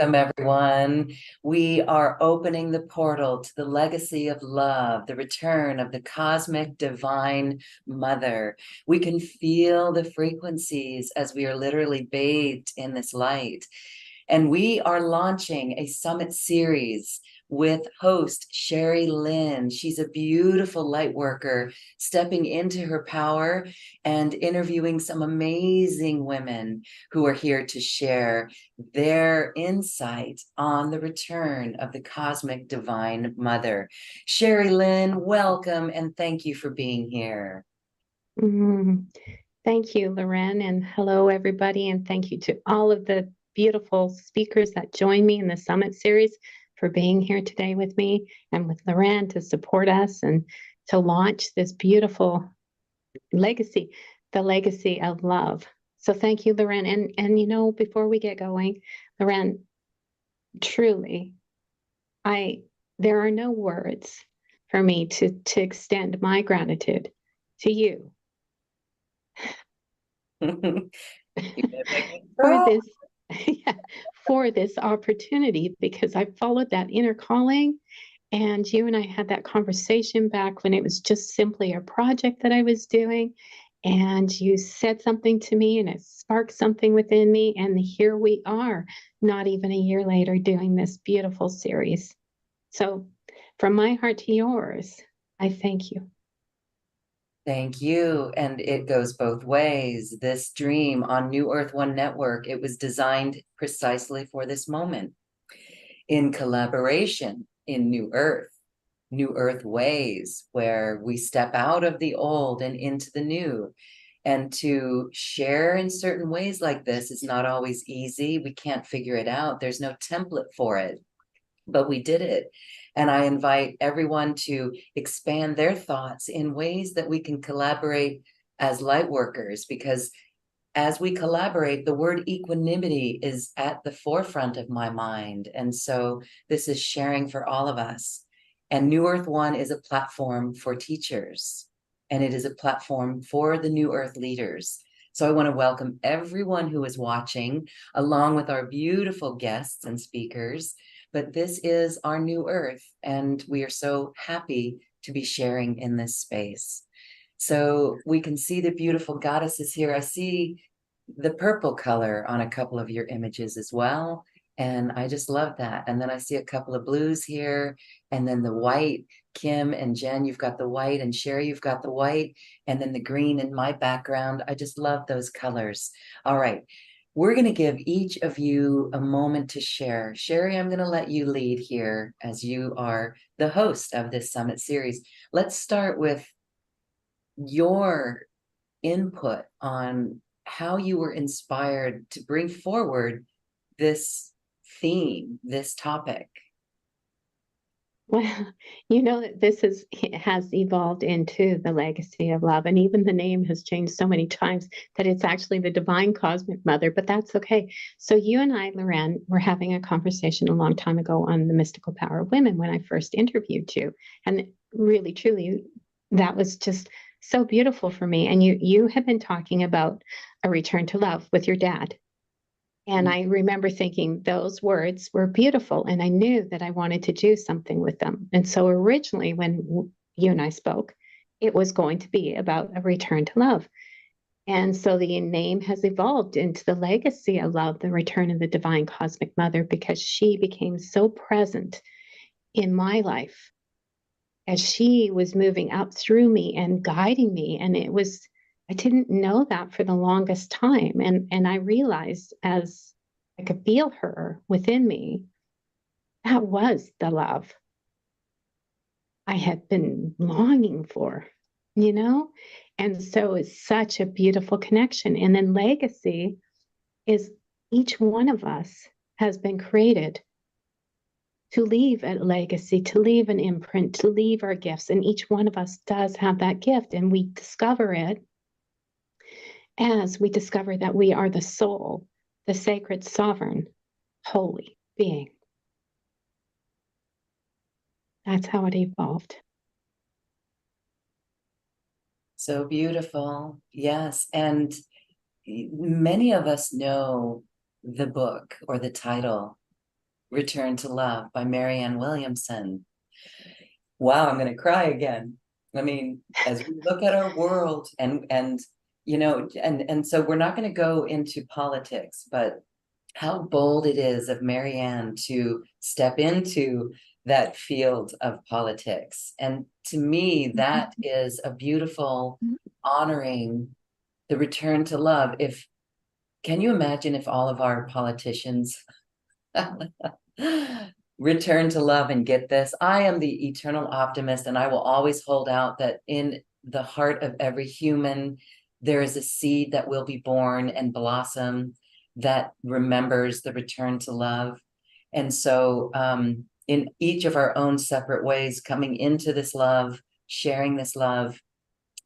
Welcome, everyone. We are opening the portal to the legacy of love, the return of the cosmic divine mother. We can feel the frequencies as we are literally bathed in this light. And we are launching a summit series with host Lynn. She's a beautiful light worker stepping into her power and interviewing some amazing women who are here to share their insight on the return of the cosmic divine mother. Lynn, welcome and thank you for being here. Mm, Thank you, Loren, and hello, everybody, and thank you to all of the beautiful speakers that joined me in the Summit Series for being here today with me and with Loren to support us and to launch this beautiful legacy, the legacy of love. So thank you, Loren. And before we get going, Loren, truly, there are no words for me to extend my gratitude to you for this yeah, for this opportunity, because I followed that inner calling, and you and I had that conversation back when it was just simply a project that I was doing, and you said something to me and it sparked something within me, and here we are not even a year later doing this beautiful series. So from my heart to yours, I thank you. Thank you. And it goes both ways. This dream on New Earth One Network, it was designed precisely for this moment in collaboration in New Earth ways, where we step out of the old and into the new. And to share in certain ways like this is not always easy. We can't figure it out. There's no template for it, but we did it. And I invite everyone to expand their thoughts in ways that we can collaborate as light workers, because as we collaborate, the word equanimity is at the forefront of my mind. And so this is sharing for all of us. And New Earth One is a platform for teachers, and it is a platform for the New Earth leaders. So I want to welcome everyone who is watching, along with our beautiful guests and speakers. But this is our new Earth, and we are so happy to be sharing in this space. So we can see the beautiful goddesses here. I see the purple color on a couple of your images as well, and I just love that. And then I see a couple of blues here, and then the white. Kim and Jen, you've got the white, and Sherry, you've got the white, and then the green in my background. I just love those colors. All right. We're going to give each of you a moment to share. Sherry, I'm going to let you lead here as you are the host of this summit series. Let's start with your input on how you were inspired to bring forward this theme, this topic. Well, that has evolved into the legacy of love, and even the name has changed so many times that it's actually the divine cosmic mother, but that's okay. So you and I, Loren, were having a conversation a long time ago on the mystical power of women when I first interviewed you. And really, truly, that was just so beautiful for me. And you had been talking about a return to love with your dad. And I remember thinking those words were beautiful, and I knew that I wanted to do something with them. And so originally, when you and I spoke, it was going to be about a return to love. And so the name has evolved into the legacy of love, the return of the divine cosmic mother, because she became so present in my life as she was moving up through me and guiding me. And I didn't know that for the longest time. And I realized as I could feel her within me, that was the love I had been longing for, And so it's such a beautiful connection. And then legacy is each one of us has been created to leave a legacy, to leave an imprint, to leave our gifts. And each one of us does have that gift, and we discover it as we discover that we are the soul, the sacred, sovereign, holy being. That's how it evolved. So beautiful. Yes. And many of us know the book or the title, Return to Love by Marianne Williamson. Wow, I'm going to cry again. I mean, as we look at our world and you know, and so we're not going to go into politics, but how bold it is of Marianne to step into that field of politics. And to me, that is a beautiful honoring the return to love. If can you imagine if all of our politicians return to love and get this? I am the eternal optimist, and I will always hold out that in the heart of every human, there is a seed that will be born and blossom that remembers the return to love. And so, in each of our own separate ways, coming into this love, sharing this love,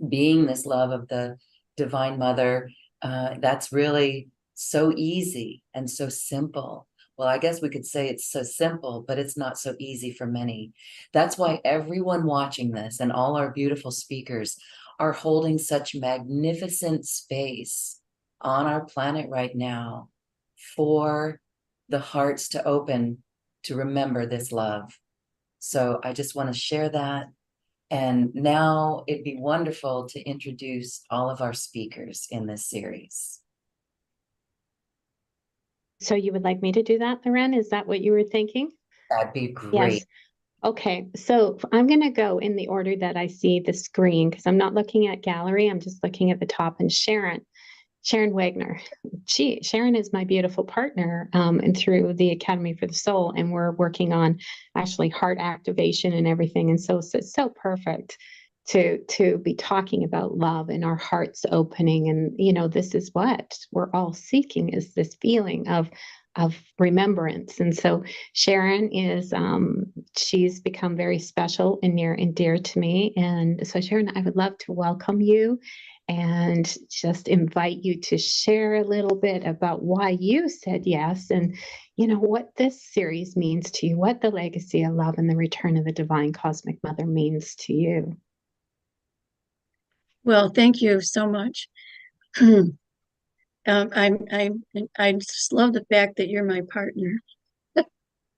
being this love of the Divine Mother, that's really so easy and so simple. Well, I guess we could say it's so simple, but it's not so easy for many. That's why everyone watching this and all our beautiful speakers are holding such magnificent space on our planet right now for the hearts to open to remember this love. So I just want to share that. And now it'd be wonderful to introduce all of our speakers in this series. So you would like me to do that, Loren? Is that what you were thinking? That'd be great. Yes. Okay, so I'm going to go in the order that I see the screen because I'm not looking at gallery. I'm just looking at the top. And Sharon Wagner. Sharon is my beautiful partner, and through the Academy for the Soul, and we're working on actually heart activation and everything. And so it's so perfect to be talking about love and our hearts opening. And you know, this is what we're all seeking, is this feeling of remembrance. And so Sharon is she's become very special and near and dear to me. And so Sharon, I would love to welcome you and just invite you to share a little bit about why you said yes, and you know what this series means to you, what the legacy of love and the return of the Divine Cosmic Mother means to you. Well, thank you so much. I just love the fact that you're my partner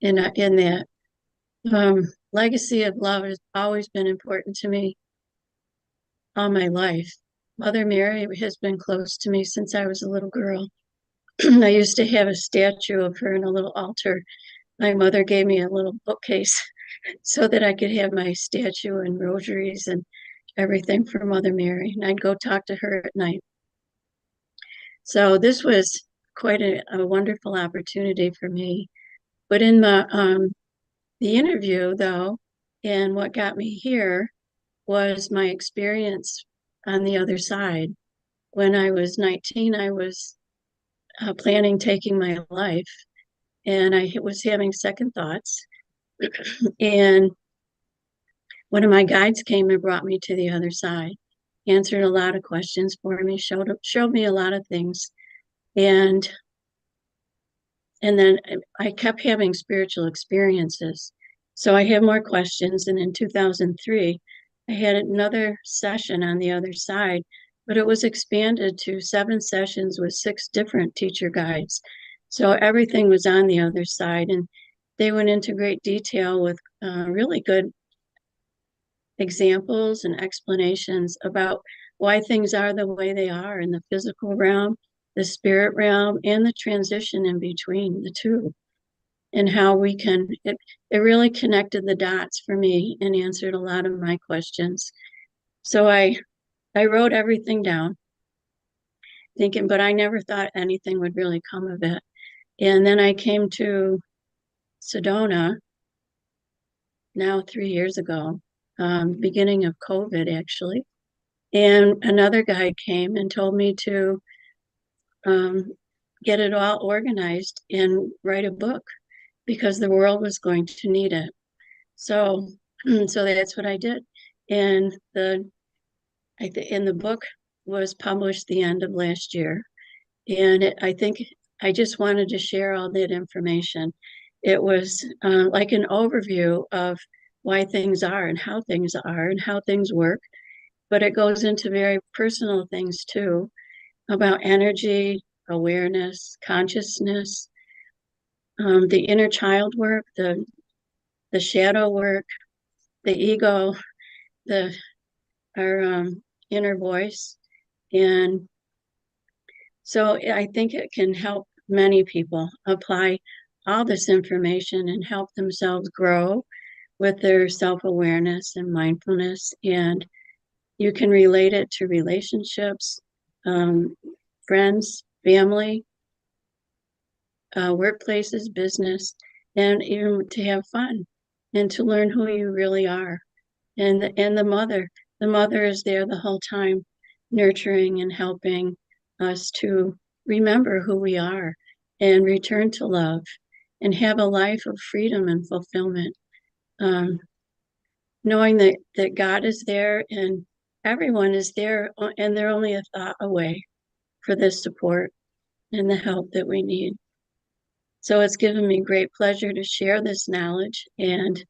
in that. Legacy of love has always been important to me all my life. Mother Mary has been close to me since I was a little girl. I used to have a statue of her in a little altar. My mother gave me a little bookcase so that I could have my statue and rosaries and everything for Mother Mary. And I'd go talk to her at night. So this was quite a wonderful opportunity for me. But in the interview, though, and what got me here was my experience on the other side. When I was 19, I was planning taking my life, and I was having second thoughts. And one of my guides came and brought me to the other side, answered a lot of questions for me, showed me a lot of things. And then I kept having spiritual experiences. So I had more questions. And in 2003, I had another session on the other side, but it was expanded to 7 sessions with 6 different teacher guides. So everything was on the other side. And they went into great detail with really good examples and explanations about why things are the way they are in the physical realm, the spirit realm, and the transition in between the two, and how we can, it really connected the dots for me and answered a lot of my questions. So I wrote everything down, thinking, but I never thought anything would really come of it. And then I came to Sedona now 3 years ago, beginning of COVID, actually. And another guy came and told me to get it all organized and write a book because the world was going to need it. So that's what I did. And the book was published the end of last year. And I think I just wanted to share all that information. It was like an overview of why things are and how things are and how things work. But it goes into very personal things too, about energy, awareness, consciousness, the inner child work, the shadow work, the ego, our inner voice. And so I think it can help many people apply all this information and help themselves grow with their self-awareness and mindfulness. And you can relate it to relationships, friends, family, workplaces, business, and even to have fun and to learn who you really are. And the mother is there the whole time, nurturing and helping us to remember who we are and return to love and have a life of freedom and fulfillment. Knowing that God is there and everyone is there, and they're only a thought away for this support and the help that we need. So it's given me great pleasure to share this knowledge, and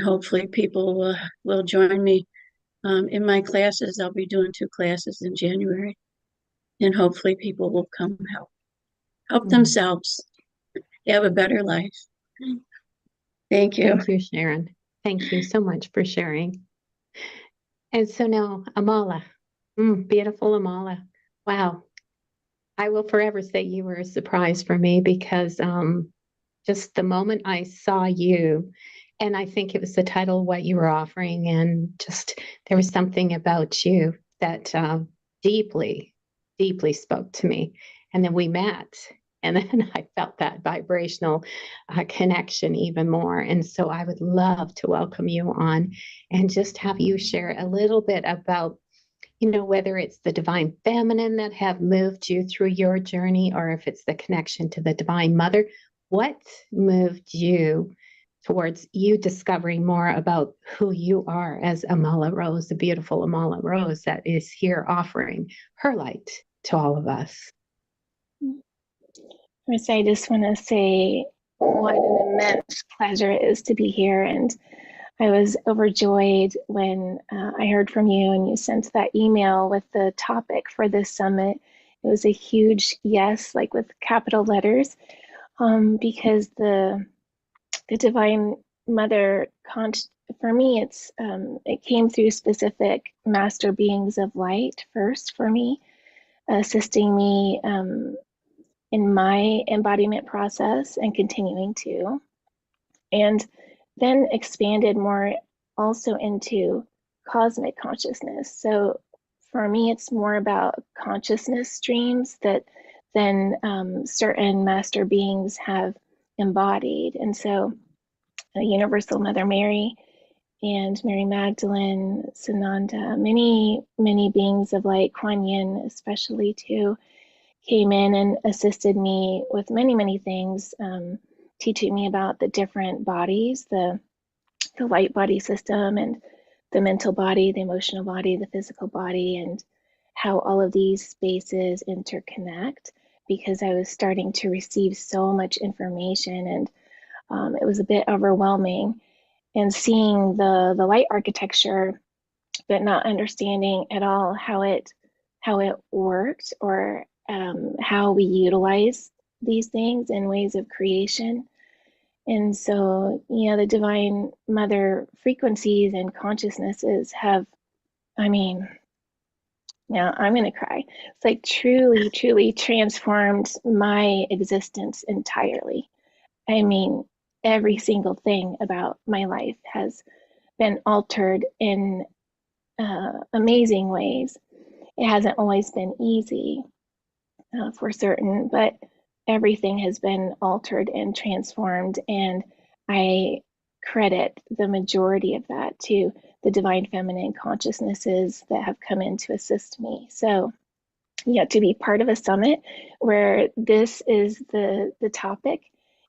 hopefully people will join me in my classes. I'll be doing 2 classes in January, and hopefully people will come help themselves have a better life. Thank you. Thank you, Sharon. Thank you so much for sharing. And so now, Amala, beautiful Amala. Wow. I will forever say you were a surprise for me because just the moment I saw you, and I think it was the title, what you were offering, and just there was something about you that deeply, deeply spoke to me. And then we met, and then I felt that vibrational connection even more. And so I would love to welcome you on and just have you share a little bit about, you know, whether it's the divine feminine that have moved you through your journey, or if it's the connection to the divine mother. What moved you towards you discovering more about who you are as Amala Rose, the beautiful Amala Rose that is here offering her light to all of us? First, I just want to say what an immense pleasure it is to be here. And I was overjoyed when I heard from you and you sent that email with the topic for this summit. It was a huge yes, like with capital letters, because the Divine Mother, for me, it came through specific master beings of light first for me, assisting me in my embodiment process and continuing to, and then expanded more also into cosmic consciousness. So for me, it's more about consciousness streams that then certain master beings have embodied. And so Universal Mother Mary and Mary Magdalene, Sananda, many beings of light, Kuan Yin especially too, came in and assisted me with many things, teaching me about the different bodies, the light body system and the mental body, the emotional body, the physical body, and how all of these spaces interconnect, because I was starting to receive so much information, and it was a bit overwhelming. And seeing the light architecture, but not understanding at all how it worked, or how we utilize these things in ways of creation. And so, you know, the Divine Mother frequencies and consciousnesses have, I mean, now I'm going to cry. It's like truly transformed my existence entirely. I mean, every single thing about my life has been altered in amazing ways. It hasn't always been easy, for certain, but everything has been altered and transformed, and I credit the majority of that to the divine feminine consciousnesses that have come in to assist me. So, yeah, to be part of a summit where this is the topic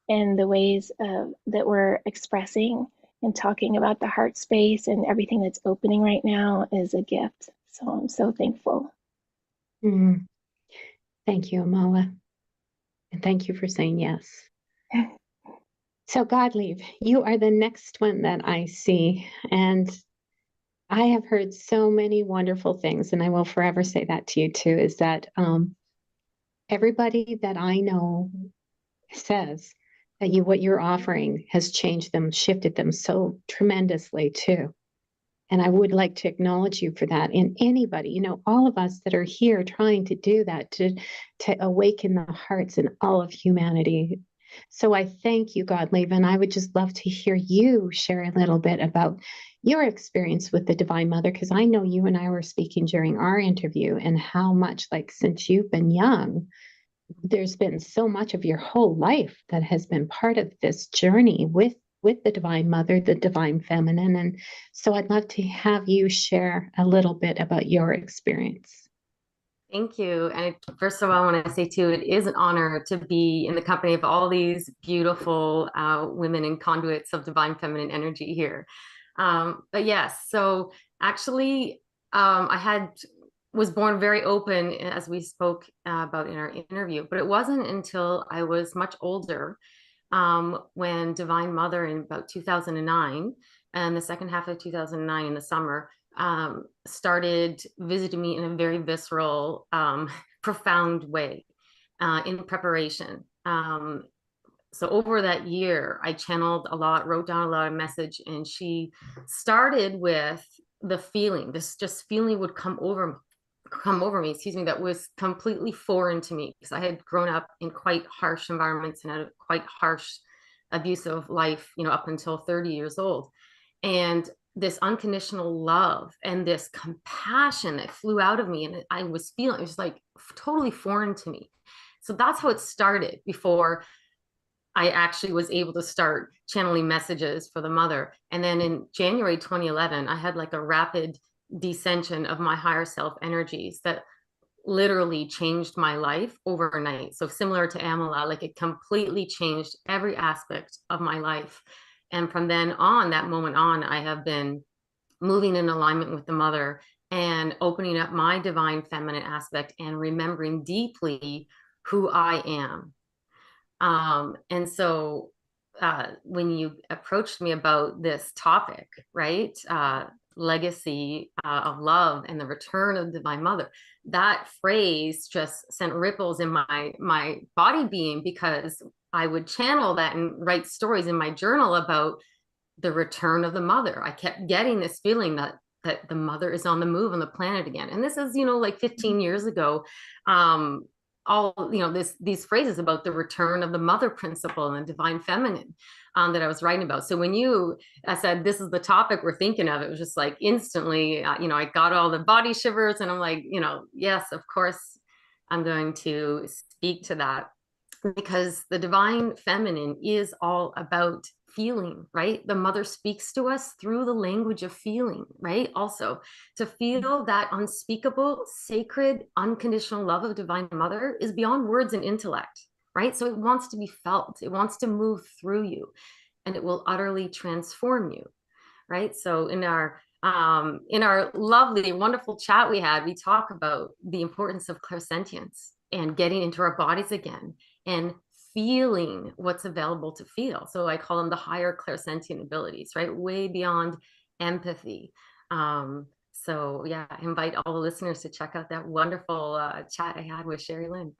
and the ways that we're expressing and talking about the heart space and everything that's opening right now is a gift. So I'm so thankful. Thank you, Amala. And thank you for saying yes. So, Godlie, you are the next one that I see. And I have heard so many wonderful things, and I will forever say that to you too, is that everybody that I know says that what you're offering has changed them, shifted them so tremendously too. And I would like to acknowledge you for that. And anybody, all of us that are here trying to do that, to awaken the hearts in all of humanity. So I thank you, Godlie, and I would just love to hear you share a little bit about your experience with the Divine Mother, because I know you and I were speaking during our interview and how much, like, since you've been young, there's been so much of your whole life that has been part of this journey with the Divine Mother, the Divine Feminine. And so I'd love to have you share a little bit about your experience. Thank you. And first of all, I want to say too, it is an honor to be in the company of all these beautiful women and conduits of divine feminine energy here. But yes, so actually, I was born very open, as we spoke about in our interview, but it wasn't until I was much older, when Divine Mother in about 2009 and the second half of 2009 in the summer, started visiting me in a very visceral, profound way, in preparation. So over that year, I channeled a lot, wrote down a lot of message, and she started with the feeling, this just feeling would come over me, that was completely foreign to me, because I had grown up in quite harsh environments and had a quite harsh, abusive life, up until 30 years old. And this unconditional love and this compassion that flew out of me, and I was feeling, it was like totally foreign to me. So that's how it started, before I actually was able to start channeling messages for the mother. And then in January 2011, I had like a rapid descension of my higher self energies that literally changed my life overnight. So similar to Amala, like it completely changed every aspect of my life. And from then on, that moment on, I have been moving in alignment with the mother and opening up my divine feminine aspect and remembering deeply who I am. And so when you approached me about this topic, right, legacy of love and the return of the Divine Mother, that phrase just sent ripples in my body being, because I would channel that and write stories in my journal about the return of the mother. I kept getting this feeling that the mother is on the move on the planet again. And this is, like 15 years ago. All, these phrases about the return of the mother principle and divine feminine, that I was writing about. So when you said, this is the topic we're thinking of, it was just like instantly, I got all the body shivers, and I'm like, yes, of course, I'm going to speak to that, because the divine feminine is all about feeling, right? The mother speaks to us through the language of feeling, right? Also, to feel that unspeakable, sacred, unconditional love of divine mother is beyond words and intellect, right? So it wants to be felt, it wants to move through you, and it will utterly transform you, right? So in our lovely, wonderful chat we had, we talk about the importance of clairsentience and getting into our bodies again and feeling what's available to feel. So I call them the higher clairsentient abilities, right? Way beyond empathy. So yeah, I invite all the listeners to check out that wonderful chat I had with Sherry Lynn.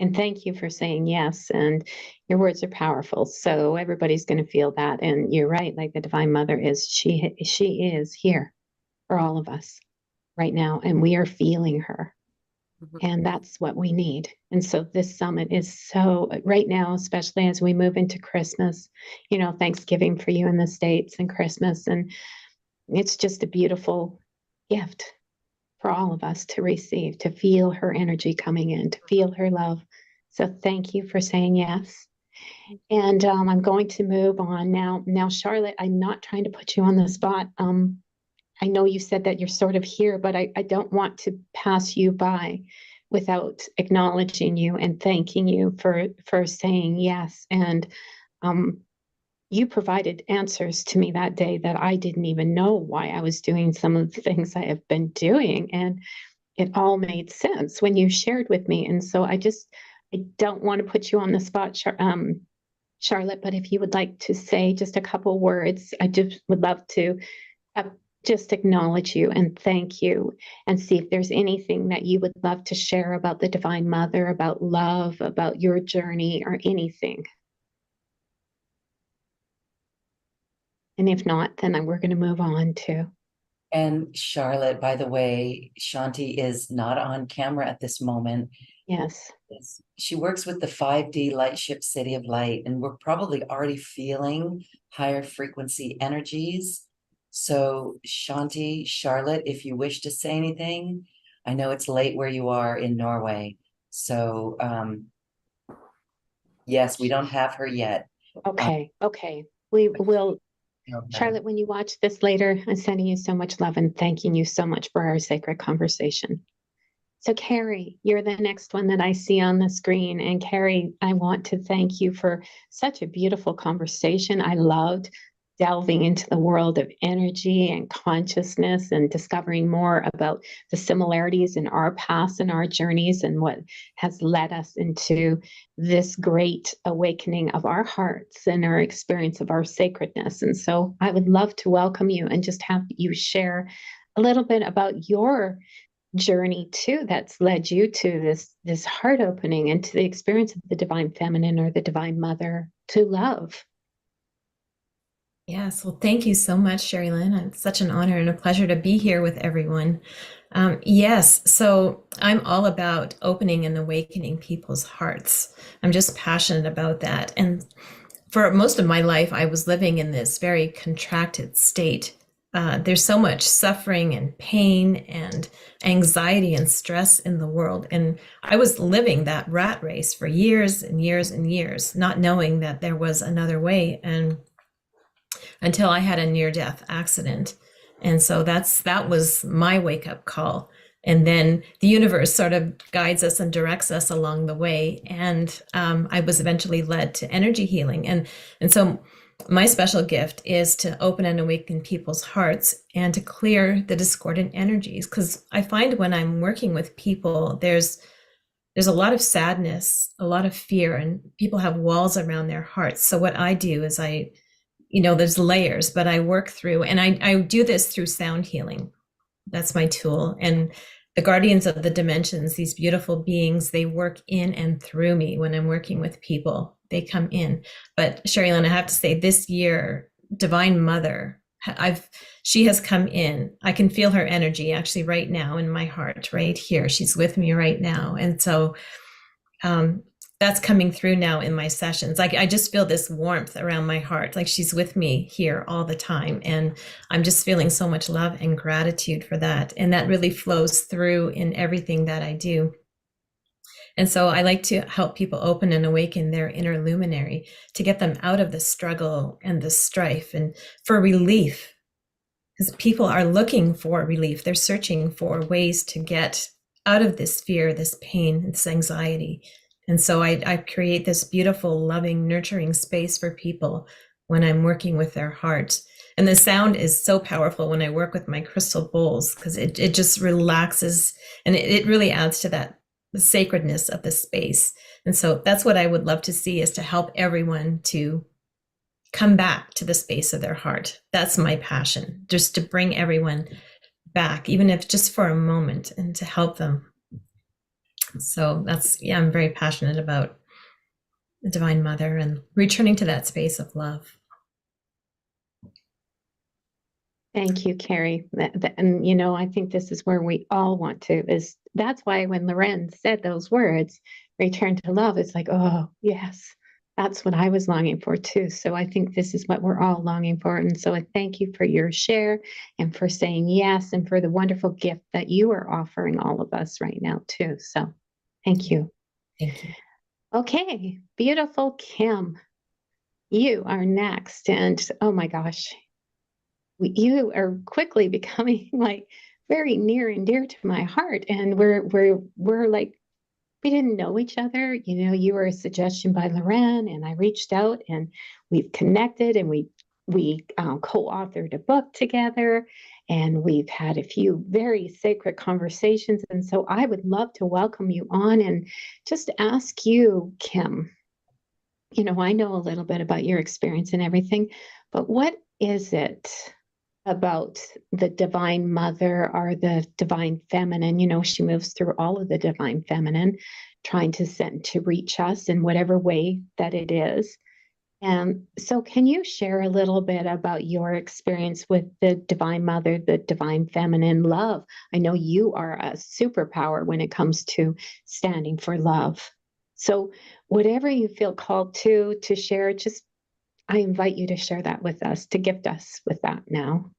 And thank you for saying yes. And your words are powerful. So everybody's going to feel that. And you're right. Like the Divine Mother she is here for all of us right now. And we are feeling her. And that's what we need. And so this summit is so right now, especially as we move into Christmas, Thanksgiving for you in the States and Christmas. And it's just a beautiful gift for all of us to receive, to feel her energy coming in, to feel her love. So thank you for saying yes. And I'm going to move on now. Now, Charlotte, I'm not trying to put you on the spot. I know you said that you're sort of here, but I don't want to pass you by without acknowledging you and thanking you for saying yes. And you provided answers to me that day that I didn't even know why I was doing some of the things I have been doing. And it all made sense when you shared with me. And so I don't want to put you on the spot, Charlotte, but if you would like to say just a couple words, I just would love to just acknowledge you and thank you and see if there's anything that you would love to share about the Divine Mother, about love, about your journey, or anything. And if not, then we're going to move on to. And Charlotte, by the way, Shanti is not on camera at this moment. Yes. She works with the 5D Lightship City of Light, and we're probably already feeling higher frequency energies. So Shanti, Charlotte, if you wish to say anything, I know it's late where you are in Norway. So yes, we don't have her yet. Okay. Okay. We will. Okay. Charlotte, when you watch this later, I'm sending you so much love and thanking you so much for our sacred conversation. So Carrie, you're the next one that I see on the screen. And Carrie, I want to thank you for such a beautiful conversation. I loved delving into the world of energy and consciousness and discovering more about the similarities in our paths and our journeys and what has led us into this great awakening of our hearts and our experience of our sacredness. And so I would love to welcome you and just have you share a little bit about your journey too that's led you to this heart opening and to the experience of the Divine Feminine or the Divine Mother to love. Yes, well, thank you so much, Sherry Lynn. It's such an honor and a pleasure to be here with everyone. Yes, so I'm all about opening and awakening people's hearts. I'm just passionate about that. And for most of my life, I was living in this very contracted state. There's so much suffering and pain and anxiety and stress in the world. And I was living that rat race for years and years and years, not knowing that there was another way. And until I had a near-death accident. And so that was my wake-up call. And then the universe sort of guides us and directs us along the way. And I was eventually led to energy healing. And so my special gift is to open and awaken people's hearts and to clear the discordant energies. Because I find when I'm working with people, there's a lot of sadness, a lot of fear, and people have walls around their hearts. So what I do is there's layers, but I work through, and I do this through sound healing. That's my tool. And the guardians of the dimensions, these beautiful beings, they work in and through me when I'm working with people. They come in. But Sherry Lynn, I have to say this year, Divine Mother, she has come in. I can feel her energy actually right now in my heart, right here. She's with me right now. And so that's coming through now in my sessions. Like I just feel this warmth around my heart, like she's with me here all the time. And I'm just feeling so much love and gratitude for that. And that really flows through in everything that I do. And so I like to help people open and awaken their inner luminary to get them out of the struggle and the strife and for relief. Because people are looking for relief. They're searching for ways to get out of this fear, this pain, this anxiety. And so I create this beautiful, loving, nurturing space for people when I'm working with their heart. And the sound is so powerful when I work with my crystal bowls because it just relaxes and it really adds to that the sacredness of the space. And so that's what I would love to see, is to help everyone to come back to the space of their heart. That's my passion, just to bring everyone back, even if just for a moment, and to help them. So I'm very passionate about the Divine Mother and returning to that space of love. Thank you, Carrie. And I think this is where we all want to, that's why when Loren said those words, return to love, it's like, oh, yes, that's what I was longing for too. So I think this is what we're all longing for. And so I thank you for your share and for saying yes and for the wonderful gift that you are offering all of us right now too. So thank you. Thank you. Okay, beautiful Kim, you are next. And oh my gosh, you are quickly becoming like very near and dear to my heart. And we're like, we didn't know each other. You were a suggestion by Loren, and I reached out and we've connected and we co-authored a book together, and we've had a few very sacred conversations. And so I would love to welcome you on and just ask you, Kim, I know a little bit about your experience and everything, but what is it about the divine mother or the divine feminine. You know, she moves through all of the divine feminine, trying to send to reach us in whatever way that it is. And so can you share a little bit about your experience with the divine mother, the divine feminine love? I know you are a superpower when it comes to standing for love. So whatever you feel called to share, just I invite you to share that with us, to gift us with that now.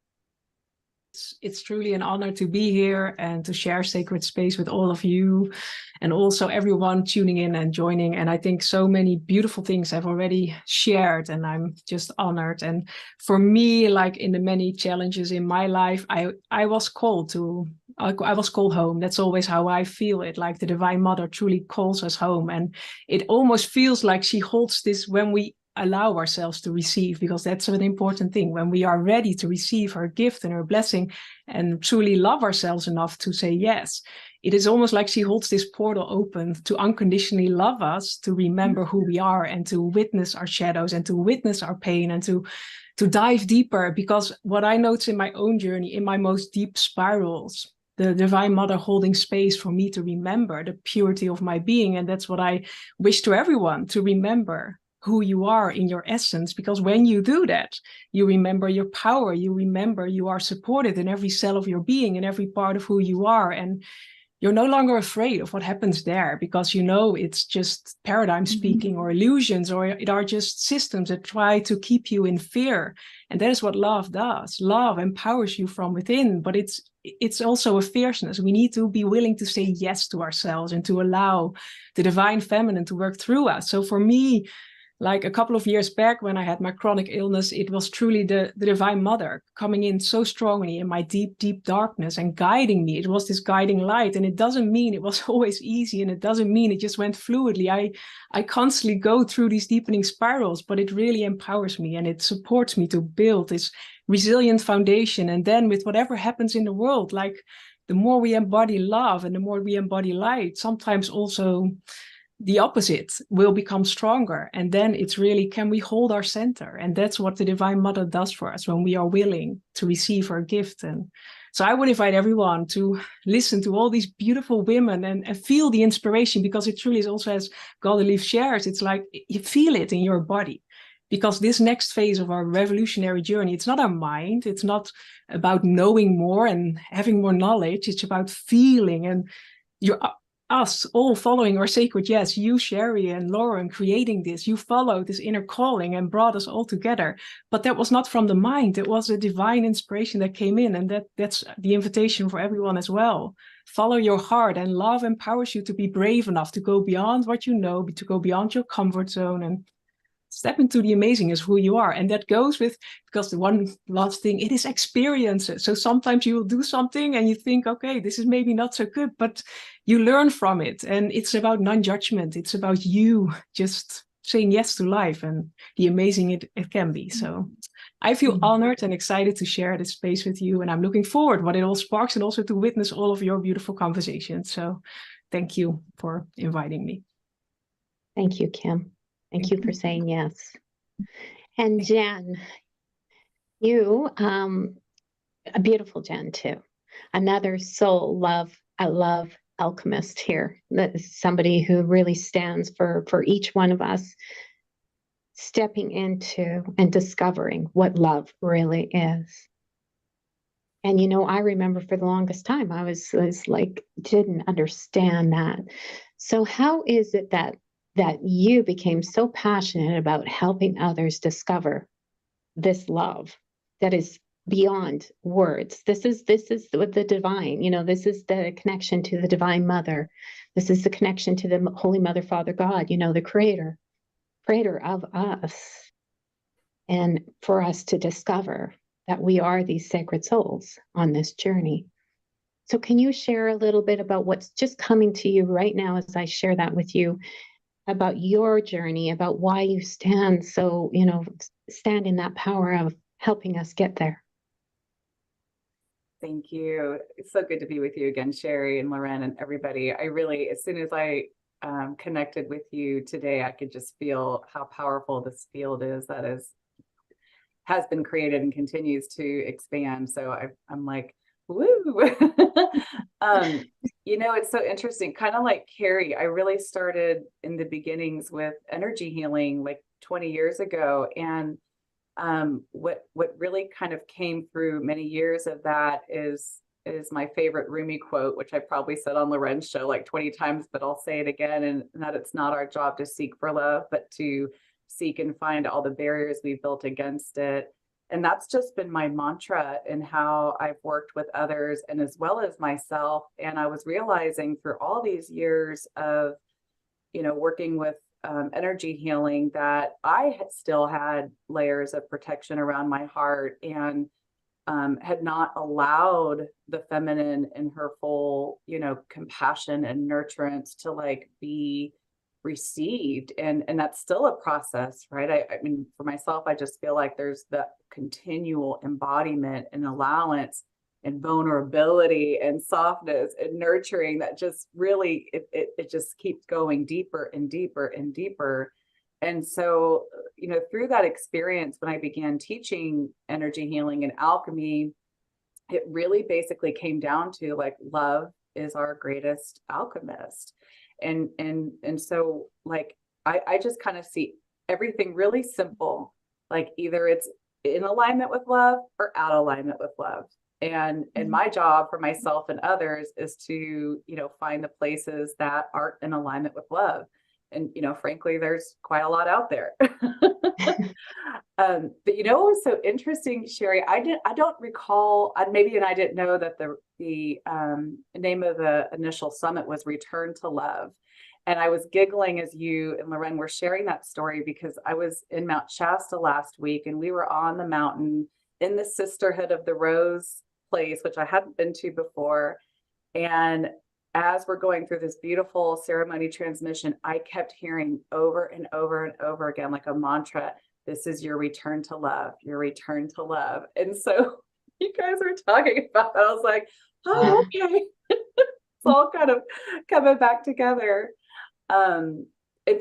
It's truly an honor to be here and to share sacred space with all of you, and also everyone tuning in and joining. And I think so many beautiful things have already shared, and I'm just honored. And for me, like in the many challenges in my life, I was called home. That's always how I feel it. Like the Divine Mother truly calls us home, and it almost feels like she holds this when we allow ourselves to receive, because that's an important thing. When we are ready to receive her gift and her blessing and truly love ourselves enough to say yes, it is almost like she holds this portal open to unconditionally love us, to remember who we are, and to witness our shadows, and to witness our pain, and to dive deeper. Because what I notice in my own journey, in my most deep spirals, the Divine Mother holding space for me to remember the purity of my being. And that's what I wish to everyone, to remember who you are in your essence, because when you do that, you remember your power, you remember you are supported in every cell of your being, in every part of who you are, and you're no longer afraid of what happens there, because you know it's just paradigm speaking or illusions, or it are just systems that try to keep you in fear. And that is what love does. Love empowers you from within, but it's also a fierceness. We need to be willing to say yes to ourselves and to allow the divine feminine to work through us. So for me, like a couple of years back when I had my chronic illness, it was truly the Divine Mother coming in so strongly in my deep, deep darkness and guiding me. It was this guiding light. And it doesn't mean it was always easy, and it doesn't mean it just went fluidly. I constantly go through these deepening spirals, but it really empowers me and it supports me to build this resilient foundation. And then with whatever happens in the world, like the more we embody love and the more we embody light, sometimes also the opposite will become stronger. And then it's really, can we hold our center? And that's what the Divine Mother does for us when we are willing to receive her gift. And so I would invite everyone to listen to all these beautiful women and feel the inspiration, because it truly is also, as Godlie shares, it's like you feel it in your body. Because this next phase of our revolutionary journey, it's not our mind, it's not about knowing more and having more knowledge, it's about feeling. And you're us all following our sacred yes, you, Sherry and Loren, creating this, you followed this inner calling and brought us all together. But that was not from the mind, it was a divine inspiration that came in. And that's the invitation for everyone as well. Follow your heart, and love empowers you to be brave enough to go beyond what you know, to go beyond your comfort zone and step into the amazing as who you are. And that goes with, because the one last thing, it is experiences. So sometimes you will do something and you think, okay, this is maybe not so good, but you learn from it. And it's about non-judgment. It's about you just saying yes to life and the amazing it can be. So I feel honored and excited to share this space with you. And I'm looking forward what it all sparks, and also to witness all of your beautiful conversations. So thank you for inviting me. Thank you, Kim. Thank you for saying yes. And Jen, you, a beautiful Jen too. Another soul love alchemist here. That is somebody who really stands for each one of us stepping into and discovering what love really is. And you know, I remember for the longest time I was like, didn't understand that. So how is it that you became so passionate about helping others discover this love that is beyond words? This is with the divine, you know, this is the connection to the Divine Mother. This is the connection to the Holy Mother, Father God, you know, the creator of us. And for us to discover that we are these sacred souls on this journey. So can you share a little bit about what's just coming to you right now as I share that with you, about your journey, about why you stand so, you know, stand in that power of helping us get there? Thank you. It's so good to be with you again, Sherry and Loren and everybody. I really, as soon as I connected with you today, I could just feel how powerful this field is that is has been created and continues to expand. So I'm like, woo. You know, it's so interesting. Kind of like Carrie, I really started in the beginnings with energy healing like 20 years ago. And what really kind of came through many years of that is my favorite Rumi quote, which I probably said on Loren's show like 20 times, but I'll say it again, and that it's not our job to seek for love, but to seek and find all the barriers we've built against it. And that's just been my mantra in how I've worked with others and as well as myself. And I was realizing through all these years of, you know, working with energy healing that I had still had layers of protection around my heart and had not allowed the feminine in her full, you know, compassion and nurturance to like be received. And that's still a process, right? I mean, for myself, I just feel like there's the continual embodiment and allowance and vulnerability and softness and nurturing that just really, it just keeps going deeper and deeper and deeper. And so, you know, through that experience, when I began teaching energy healing and alchemy, it really basically came down to like, love is our greatest alchemist. And so like, I just kind of see everything really simple, like either it's in alignment with love or out of alignment with love. And my job for myself and others is to, you know, find the places that aren't in alignment with love. And, you know, frankly, there's quite a lot out there. But you know, it was so interesting, Sherry, I don't recall, maybe, and I didn't know that the name of the initial summit was Return to Love. And I was giggling as you and Loren were sharing that story because I was in Mount Shasta last week and we were on the mountain in the Sisterhood of the Rose place, which I hadn't been to before. And as we're going through this beautiful ceremony transmission, I kept hearing over and over and over again, like a mantra, this is your return to love, your return to love. And so you guys were talking about that. I was like, oh, okay. It's all kind of coming back together. And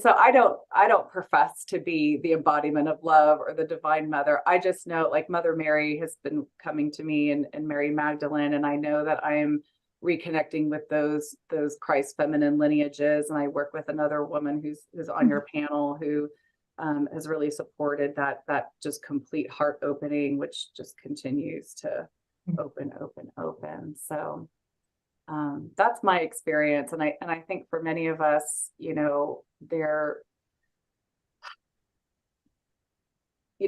so I don't profess to be the embodiment of love or the divine mother. I just know like Mother Mary has been coming to me and Mary Magdalene. And I know that I am reconnecting with those Christ feminine lineages. And I work with another woman who's on your panel who has really supported that just complete heart opening, which just continues to open. So that's my experience. And I think for many of us, you know,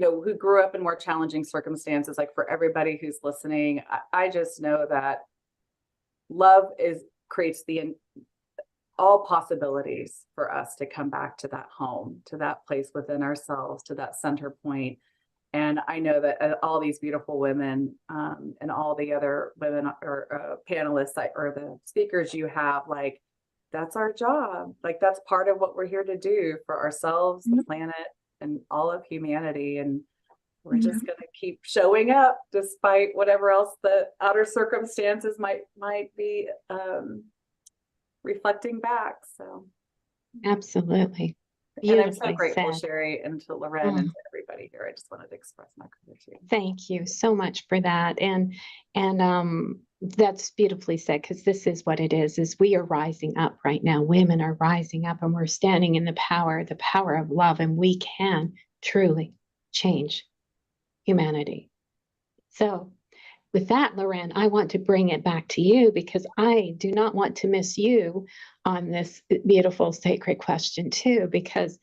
who grew up in more challenging circumstances, like for everybody who's listening, I just know that love creates all possibilities for us to come back to that home, to that place within ourselves, to that center point. And I know that all these beautiful women and all the other women or panelists or the speakers you have, like, that's our job. Like, that's part of what we're here to do for ourselves, the planet, and all of humanity. And we're just going to keep showing up despite whatever else the outer circumstances might be reflecting back. So absolutely. And I'm so grateful, said. Sherry, and to Loren and to everybody here. I just wanted to express my gratitude. Thank you so much for that. And that's beautifully said, because this is what it is we are rising up right now. Women are rising up and we're standing in the power of love, and we can truly change humanity. So with that, Loren, I want to bring it back to you because I do not want to miss you on this beautiful sacred question too, because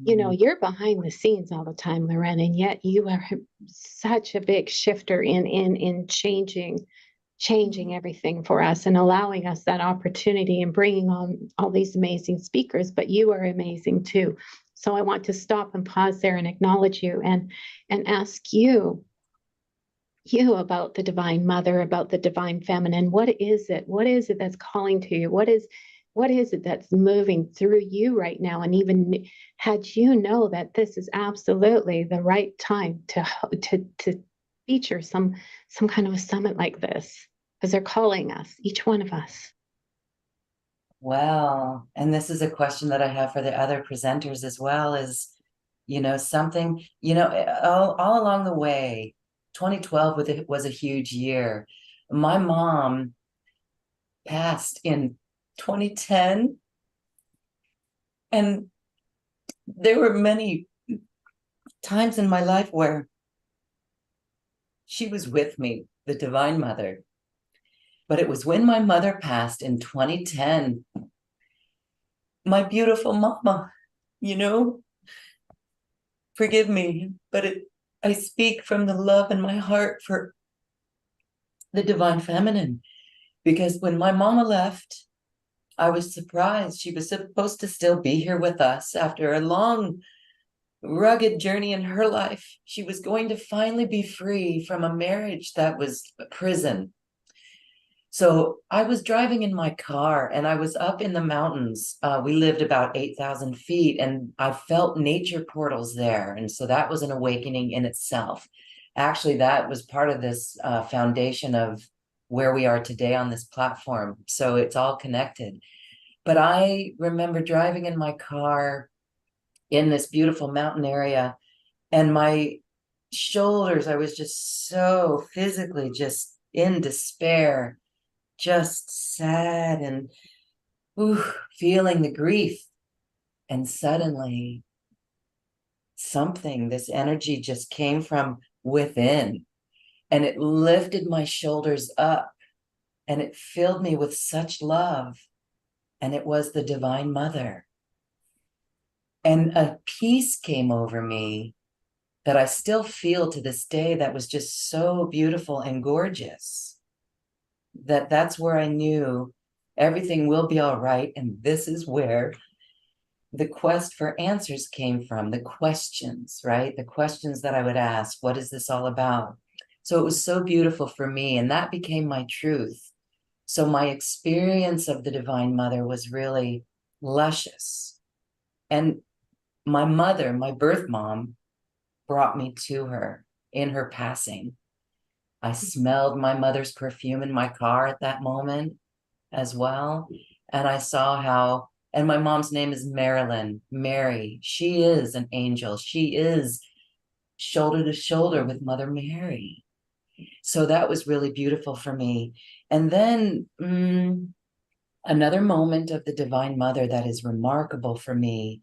you know, you're behind the scenes all the time, Loren, and yet you are such a big shifter in changing everything for us and allowing us that opportunity and bringing on all these amazing speakers, but you are amazing too. So I want to stop and pause there and acknowledge you and ask you about the divine mother, about the divine feminine. What is it? What is it that's calling to you? What is it that's moving through you right now? And even had you know that this is absolutely the right time to feature some kind of a summit like this, because they're calling us, each one of us. Well, and this is a question that I have for the other presenters as well, is, something, all along the way. 2012 was a huge year. My mom passed in 2010, and there were many times in my life where she was with me, the Divine Mother. But it was when my mother passed in 2010, my beautiful mama, forgive me, but I speak from the love in my heart for the Divine Feminine, because when my mama left, I was surprised. She was supposed to still be here with us after a long, rugged journey in her life. She was going to finally be free from a marriage that was a prison. So I was driving in my car and I was up in the mountains. We lived about 8,000 feet and I felt nature portals there. And so that was an awakening in itself. Actually, that was part of this foundation of where we are today on this platform. So it's all connected. But I remember driving in my car in this beautiful mountain area, and my shoulders, I was just so physically just in despair, just sad and feeling the grief. And suddenly this energy just came from within, and it lifted my shoulders up and it filled me with such love. And it was the Divine Mother. And a peace came over me that I still feel to this day that was just so beautiful and gorgeous. That's where I knew everything will be all right. And this is where the quest for answers came from, the questions, right? The questions that I would ask, what is this all about? So it was so beautiful for me, and that became my truth. So my experience of the Divine Mother was really luscious. And my mother, my birth mom, brought me to her in her passing. I smelled my mother's perfume in my car at that moment as well. And I saw how, and my mom's name is Marilyn, Mary. She is an angel. She is shoulder to shoulder with Mother Mary. So that was really beautiful for me. And then another moment of the Divine Mother that is remarkable for me.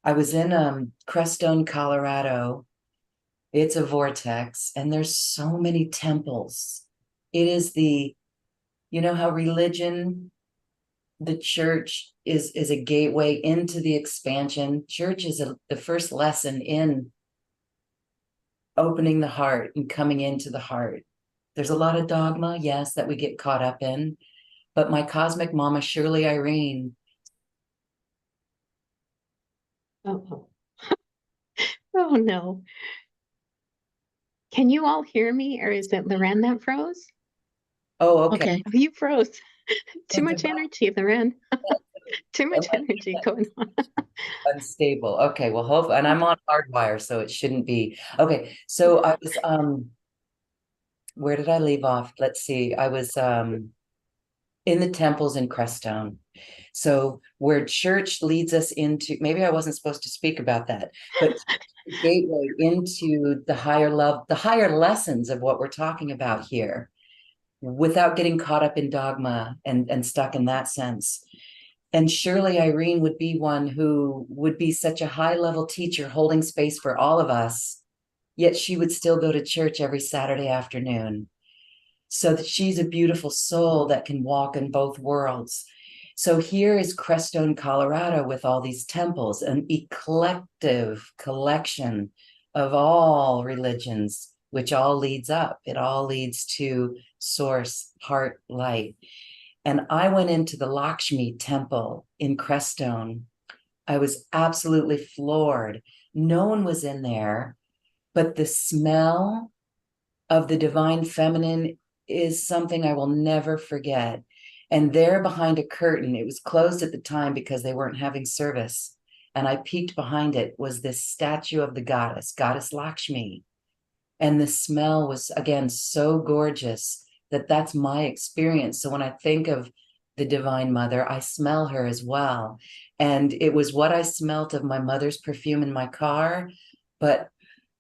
I was in Crestone, Colorado. It's a vortex, and there's so many temples. It is how religion, the church is a gateway into the expansion. Church is the first lesson in opening the heart and coming into the heart. There's a lot of dogma, yes, that we get caught up in, but my cosmic mama, Shirley Irene. Oh, oh no. Can you all hear me, or is it Loren that froze? Oh, okay. Oh, you froze. Too much energy, Loren. Too much energy going on. Unstable. Okay, well, hopefully, and I'm on hardwire, so it shouldn't be. Okay, so I was, where did I leave off? Let's see. I was in the temples in Crestone. So where church leads us into, maybe I wasn't supposed to speak about that, but the gateway into the higher love, the higher lessons of what we're talking about here, without getting caught up in dogma and stuck in that sense. And Shirley Irene would be one who would be such a high level teacher holding space for all of us, yet she would still go to church every Saturday afternoon. So that she's a beautiful soul that can walk in both worlds. So here is Crestone, Colorado, with all these temples, an eclectic collection of all religions, which all leads up. It all leads to source, heart, light. And I went into the Lakshmi temple in Crestone. I was absolutely floored. No one was in there, but the smell of the Divine Feminine is something I will never forget. And there behind a curtain, it was closed at the time because they weren't having service. And I peeked behind it, was this statue of the goddess Lakshmi. And the smell was, again, so gorgeous that's my experience. So when I think of the Divine Mother. I smell her as well. And it was what I smelt of my mother's perfume in my car, but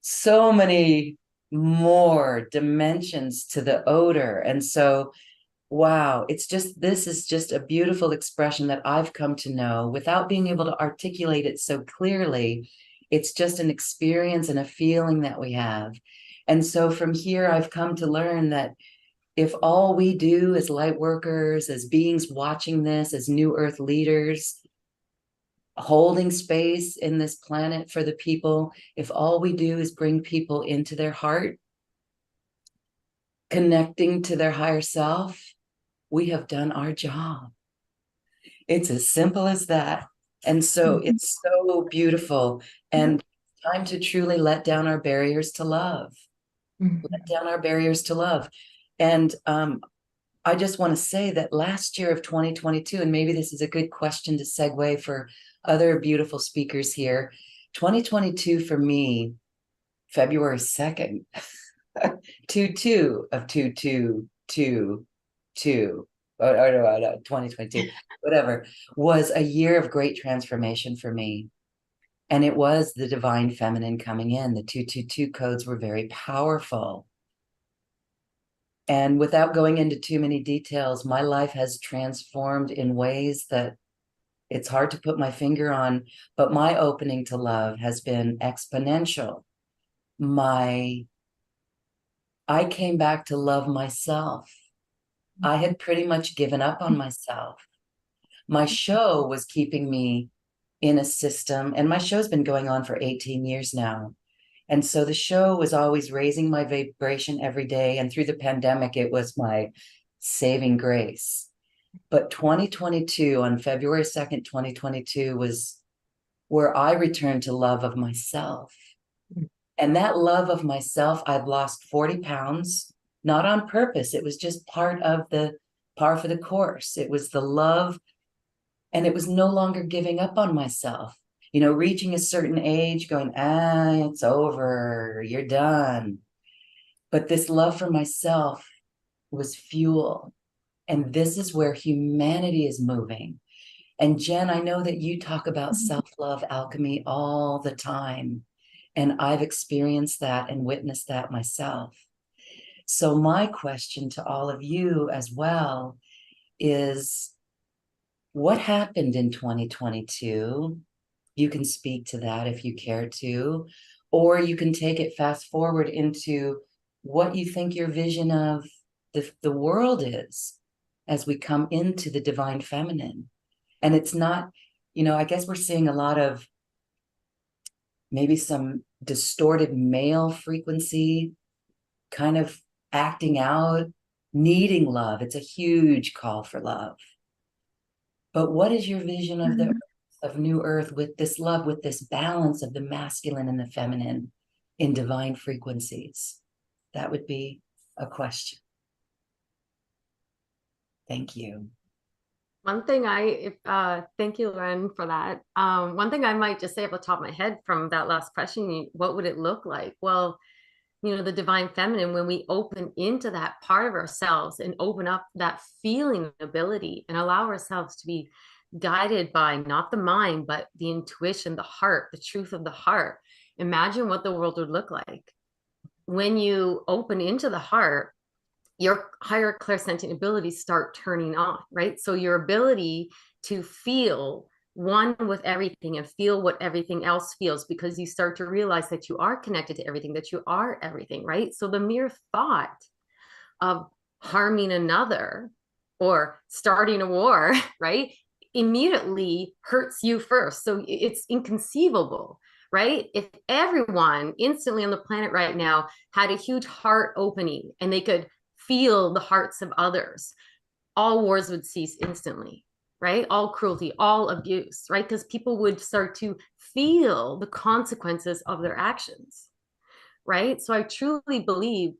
so many more dimensions to the odor. And so, wow, this is just a beautiful expression that I've come to know without being able to articulate it so clearly. It's just an experience and a feeling that we have. And so from here, I've come to learn that if all we do as light workers, as beings watching this, as New Earth leaders, holding space in this planet for the people, if all we do is bring people into their heart, connecting to their higher self, we have done our job. It's as simple as that. And so it's so beautiful, and time to truly let down our barriers to love. Let down our barriers to love. And I just want to say that last year of 2022, and maybe this is a good question to segue for other beautiful speakers here. 2022 for me, February 2nd, 2/2 of 2/2/2, or no, 2022, whatever, was a year of great transformation for me. And it was the divine feminine coming in. The 222 codes were very powerful. And without going into too many details, my life has transformed in ways that it's hard to put my finger on, but my opening to love has been exponential. I came back to love myself. I had pretty much given up on myself. My show was keeping me in a system, and my show's been going on for 18 years now. And so the show was always raising my vibration every day. And through the pandemic, it was my saving grace. But 2022, on February 2nd, 2022, was where I returned to love of myself. And that love of myself, I've lost 40 pounds, not on purpose. It was just part of the par for the course. It was the love, and it was no longer giving up on myself. You know, reaching a certain age, going, it's over, you're done. But this love for myself was fuel. And this is where humanity is moving. And Jen, I know that you talk about self-love alchemy all the time. And I've experienced that and witnessed that myself. So my question to all of you as well is, what happened in 2022? You can speak to that if you care to, or you can take it fast forward into what you think your vision of the world is as we come into the divine feminine. And it's not, I guess we're seeing a lot of maybe some distorted male frequency kind of acting out, needing love. It's a huge call for love. But what is your vision of New Earth with this love, with this balance of the masculine and the feminine in divine frequencies? That would be a question. Thank you. One thing thank you, Loren, for that. One thing I might just say off the top of my head from that last question, what would it look like? Well, the divine feminine, when we open into that part of ourselves and open up that feeling ability and allow ourselves to be guided by not the mind, but the intuition, the heart, the truth of the heart. Imagine what the world would look like. When you open into the heart, your higher clairsentient abilities start turning on, right? So your ability to feel one with everything and feel what everything else feels, because you start to realize that you are connected to everything, that you are everything, right? So the mere thought of harming another or starting a war, right, immediately hurts you first. So it's inconceivable, right? If everyone instantly on the planet right now had a huge heart opening and they could feel the hearts of others, all wars would cease instantly, right? All cruelty, all abuse, right? Because people would start to feel the consequences of their actions, right? So I truly believe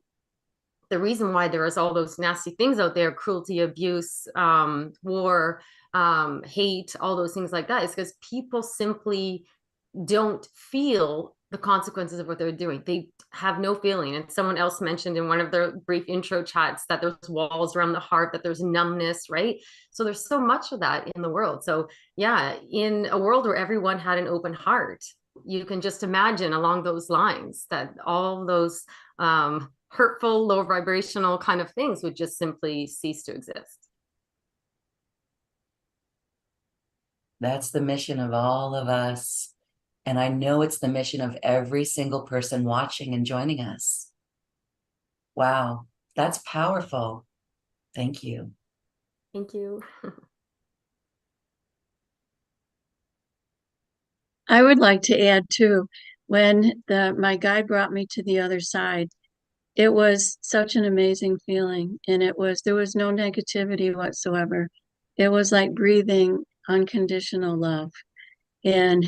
the reason why there is all those nasty things out there, cruelty, abuse, war, hate, all those things like that, is because people simply don't feel the consequences of what they're doing. They have no feeling. And someone else mentioned in one of their brief intro chats that there's walls around the heart, that there's numbness, right? So there's so much of that in the world. So yeah, in a world where everyone had an open heart, you can just imagine along those lines that all those hurtful, low vibrational kind of things would just simply cease to exist. That's the mission of all of us. And I know it's the mission of every single person watching and joining us. Wow, that's powerful. Thank you. Thank you. I would like to add too, when my guide brought me to the other side, it was such an amazing feeling. And there was no negativity whatsoever. It was like breathing unconditional love. And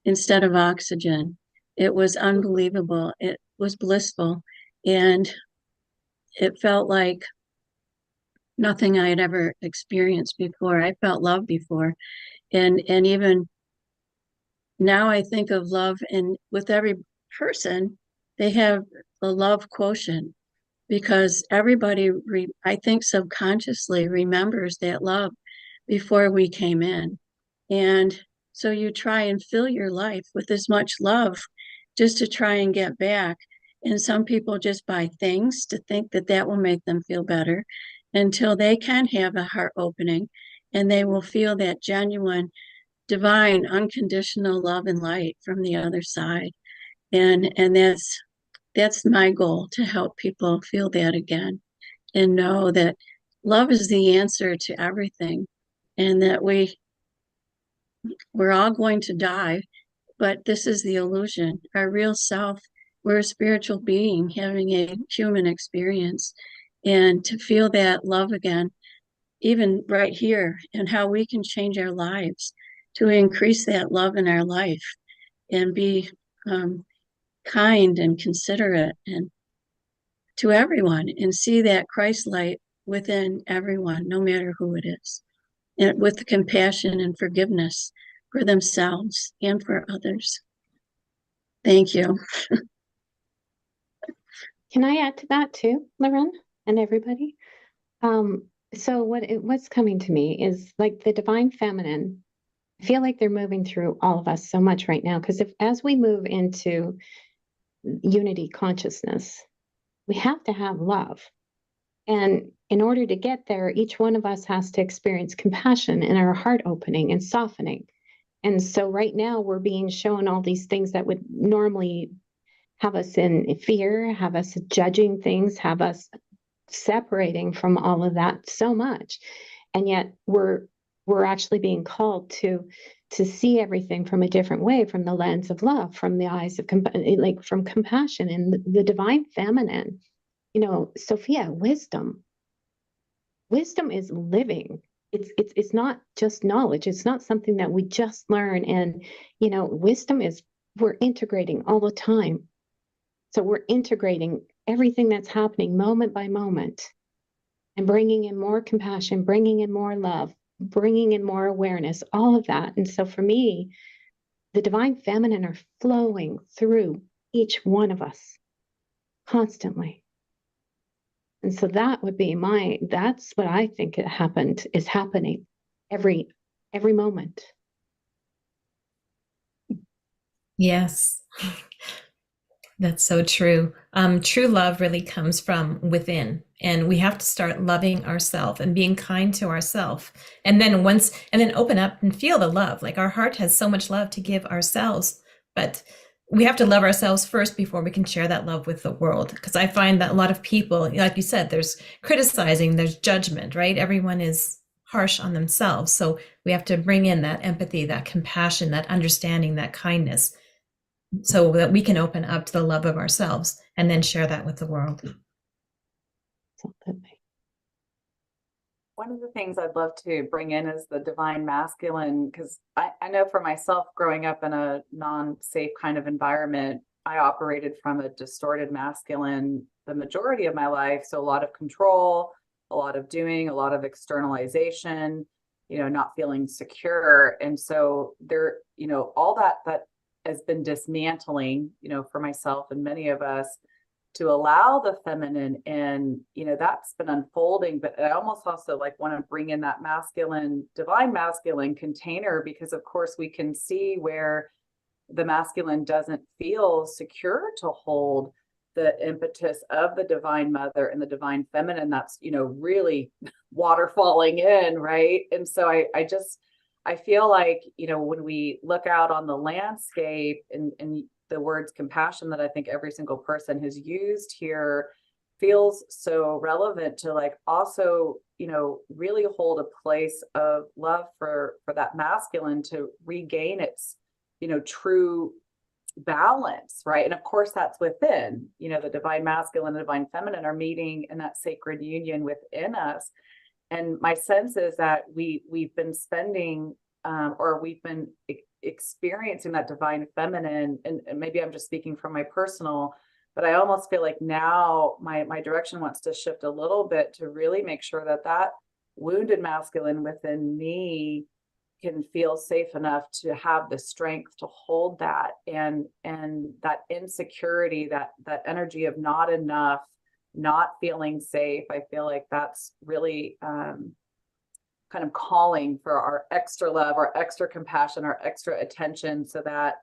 instead of oxygen, it was unbelievable. It was blissful. And it felt like nothing I had ever experienced before. I felt love before. And even now I think of love, and with every person, they have a love quotient, because everybody, I think subconsciously remembers that love before we came in. And so you try and fill your life with as much love just to try and get back. And some people just buy things to think that that will make them feel better, until they can have a heart opening and they will feel that genuine, divine, unconditional love and light from the other side. And that's my goal, to help people feel that again and know that love is the answer to everything, and that we're all going to die, but this is the illusion. Our real self, we're a spiritual being having a human experience, and to feel that love again, even right here, and how we can change our lives to increase that love in our life and be kind and considerate and to everyone, and see that Christ light within everyone, no matter who it is, and with compassion and forgiveness for themselves and for others. Thank you. Can I add to that too, Loren, and everybody? So what's coming to me is like the divine feminine. I feel like they're moving through all of us so much right now, because as we move into unity consciousness, we have to have love. And in order to get there, each one of us has to experience compassion and our heart opening and softening. And so right now we're being shown all these things that would normally have us in fear, have us judging things, have us separating from all of that so much. And yet we're actually being called to see everything from a different way, from the lens of love, from the eyes of from compassion and the divine feminine. You know, Sophia, wisdom is living. It's not just knowledge. It's not something that we just learn. And, you know, wisdom is, we're integrating all the time. So we're integrating everything that's happening moment by moment and bringing in more compassion, bringing in more love, bringing in more awareness, all of that. And so for me, the divine feminine are flowing through each one of us constantly. And so that would be that's what I think is happening every moment. Yes. That's so true. True love really comes from within, and we have to start loving ourselves and being kind to ourselves. And then open up and feel the love. Like our heart has so much love to give ourselves, but we have to love ourselves first before we can share that love with the world. Because I find that a lot of people, like you said, there's criticizing, there's judgment, right? Everyone is harsh on themselves. So we have to bring in that empathy, that compassion, that understanding, that kindness, so that we can open up to the love of ourselves and then share that with the world. One of the things I'd love to bring in is the divine masculine, because I know for myself, growing up in a non-safe kind of environment, I operated from a distorted masculine the majority of my life. So a lot of control, a lot of doing, a lot of externalization, not feeling secure. And so there, all that has been dismantling, for myself and many of us, to allow the feminine in, that's been unfolding. But I almost also like want to bring in that masculine, divine masculine container, because of course we can see where the masculine doesn't feel secure to hold the impetus of the divine mother and the divine feminine that's, really waterfalling in, right? And so I feel like, when we look out on the landscape, and the words compassion that I think every single person has used here feels so relevant to like also, really hold a place of love for that masculine to regain its, true balance, right? And of course that's within, the divine masculine and divine feminine are meeting in that sacred union within us. And my sense is that we've been spending or we've been experiencing that divine feminine, and maybe I'm just speaking from my personal, but I almost feel like now my direction wants to shift a little bit to really make sure that wounded masculine within me can feel safe enough to have the strength to hold that, and that insecurity, that energy of not enough, not feeling safe. I feel like that's really kind of calling for our extra love, our extra compassion, our extra attention, so that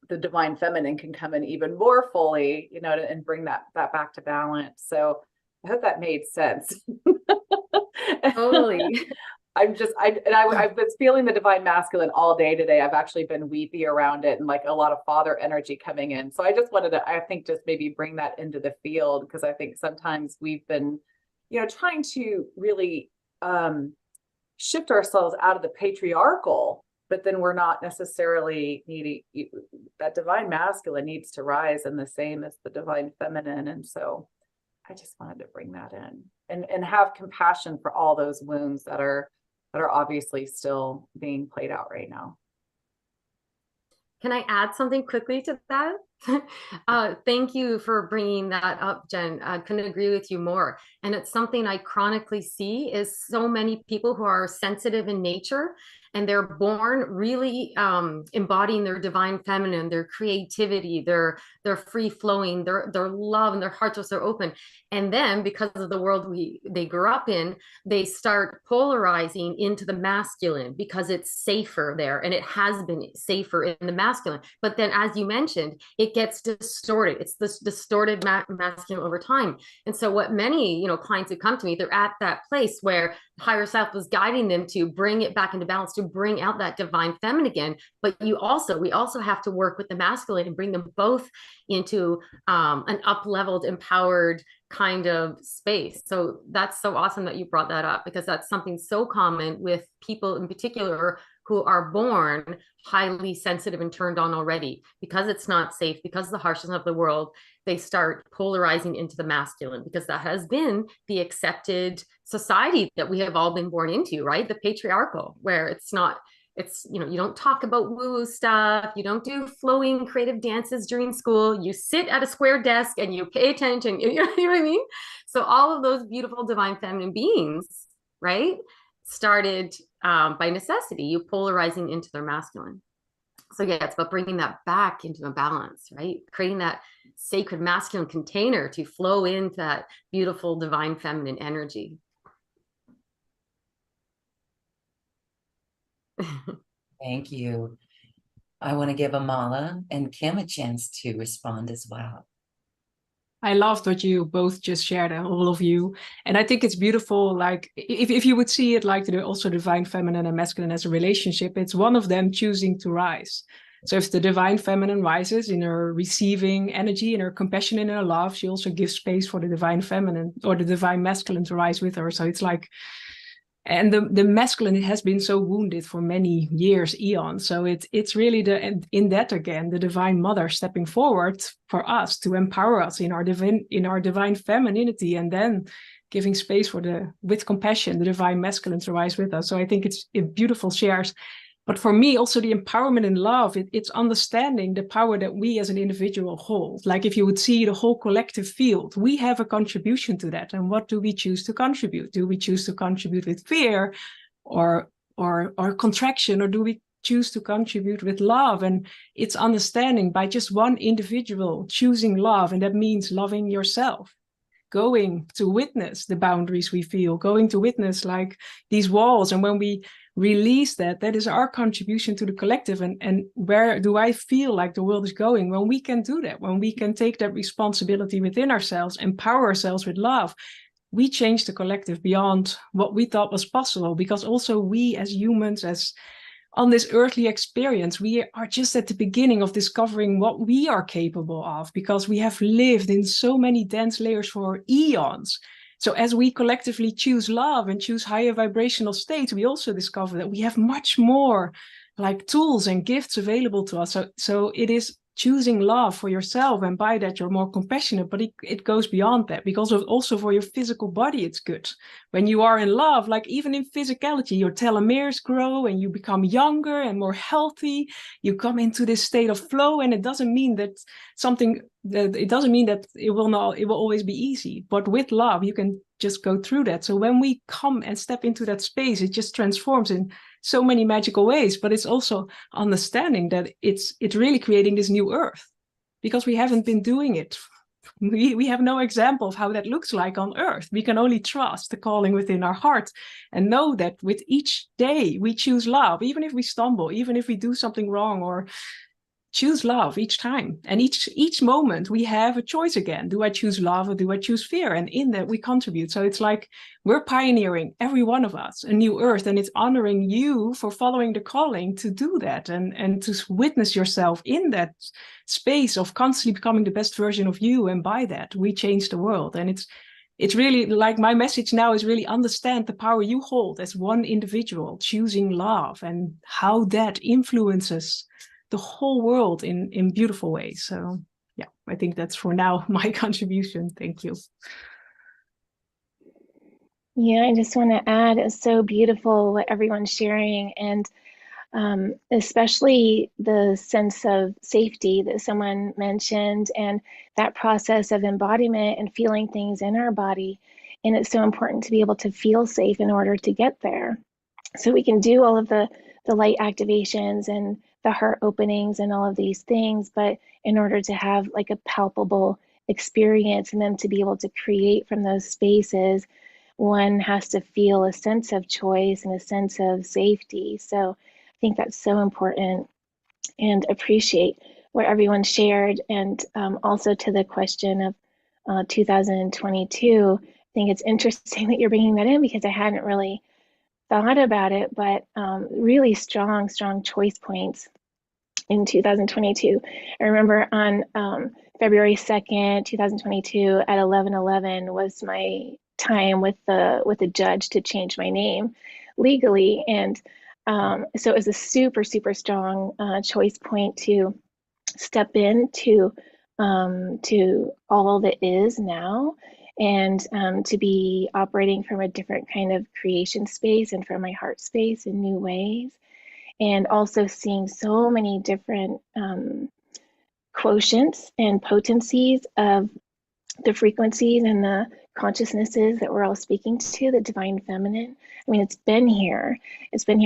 the divine feminine can come in even more fully, and bring that back to balance. So I hope that made sense. Totally. I've been feeling the divine masculine all day today. I've actually been weepy around it, and like a lot of father energy coming in. So I just wanted to, I think, just maybe bring that into the field, because I think sometimes we've been, trying to really shift ourselves out of the patriarchal, but then we're not necessarily needing, that divine masculine needs to rise in the same as the divine feminine. And so I just wanted to bring that in and have compassion for all those wounds that are obviously still being played out right now. Can I add something quickly to that? Thank you for bringing that up, Jen. I couldn't agree with you more. And it's something I chronically see is so many people who are sensitive in nature, and they're born really embodying their divine feminine, their creativity, their free flowing, their love, and their hearts are so open. And then because of the world they grew up in, they start polarizing into the masculine because it's safer there, and it has been safer in the masculine. But then, as you mentioned, it gets distorted. It's this distorted masculine over time. And so what many, clients who come to me, they're at that place where higher self was guiding them to bring it back into balance, to bring out that divine feminine again. But we also have to work with the masculine and bring them both into an up-leveled, empowered kind of space. So that's so awesome that you brought that up, because that's something so common with people in particular who are born highly sensitive and turned on already. Because it's not safe, because of the harshness of the world, they start polarizing into the masculine, because that has been the accepted society that we have all been born into, right? The patriarchal, where it's you don't talk about woo stuff, you don't do flowing creative dances during school, you sit at a square desk and you pay attention, you know what I mean? So all of those beautiful divine feminine beings, right, started by necessity, you polarizing into their masculine. So yeah, it's about bringing that back into a balance, right? Creating that sacred masculine container to flow into that beautiful divine feminine energy. Thank you. I want to give Amala and Kim a chance to respond as well. I loved what you both just shared, all of you. And I think it's beautiful, like if you would see it like also divine feminine and masculine as a relationship, it's one of them choosing to rise. So if the divine feminine rises in her receiving energy, in her compassion, in her love, she also gives space for the divine feminine or the divine masculine to rise with her. So it's like, and the masculine has been so wounded for many years, eons. So it's really in that again, the divine mother stepping forward for us to empower us in our divine femininity, and then giving space for with compassion, the divine masculine to rise with us. So I think it's beautiful shares. But for me, also the empowerment in love, it's understanding the power that we as an individual hold. Like if you would see the whole collective field, we have a contribution to that. And what do we choose to contribute? Do we choose to contribute with fear or contraction, or do we choose to contribute with love. And it's understanding by just one individual choosing love, and that means loving yourself, going to witness the boundaries we feel, going to witness like these walls. And when we release that, that is our contribution to the collective. And where do I feel like the world is going? When we can do that, when we can take that responsibility within ourselves, empower ourselves with love, we change the collective beyond what we thought was possible. Because also we as humans, as on this earthly experience, we are just at the beginning of discovering what we are capable of, because we have lived in so many dense layers for eons. So as we collectively choose love and choose higher vibrational states, we also discover that we have much more like tools and gifts available to us. So it is choosing love for yourself, and by that you're more compassionate, but it goes beyond that, because also for your physical body it's good. When you are in love, like even in physicality, your telomeres grow and you become younger and more healthy. You come into this state of flow, and it doesn't mean that it will always be easy, but with love you can just go through that. So when we come and step into that space, it just transforms in so many magical ways. But it's also understanding that it's really creating this new earth, because we haven't been doing it. We have no example of how that looks like on earth. We can only trust the calling within our heart and know that with each day we choose love, even if we stumble, even if we do something wrong, or choose love each time. And each moment we have a choice again. Do I choose love or do I choose fear? And in that we contribute. So it's like we're pioneering, every one of us, a new earth. And it's honoring you for following the calling to do that, and to witness yourself in that space of constantly becoming the best version of you. And by that we change the world. And it's really like my message now is really understand the power you hold as one individual choosing love, and how that influences the whole world in beautiful ways. So yeah, I think that's for now my contribution. Thank you. Yeah, I just want to add, it's so beautiful what everyone's sharing, and especially the sense of safety that someone mentioned, and that process of embodiment and feeling things in our body. And it's so important to be able to feel safe in order to get there. So we can do all of the light activations and the heart openings and all of these things, but in order to have like a palpable experience and then to be able to create from those spaces, one has to feel a sense of choice and a sense of safety. So I think that's so important, and appreciate what everyone shared. And also to the question of 2022, I think it's interesting that you're bringing that in, because I hadn't really thought about it, but really strong choice points in 2022. I remember on February 2nd, 2022 at 11:11 was my time with the judge to change my name legally. And so it was a super strong choice point to step into to all that is now, and to be operating from a different kind of creation space and from my heart space in new ways. And also seeing so many different quotients and potencies of the frequencies and the consciousnesses that we're all speaking to, the divine feminine. I mean, it's been here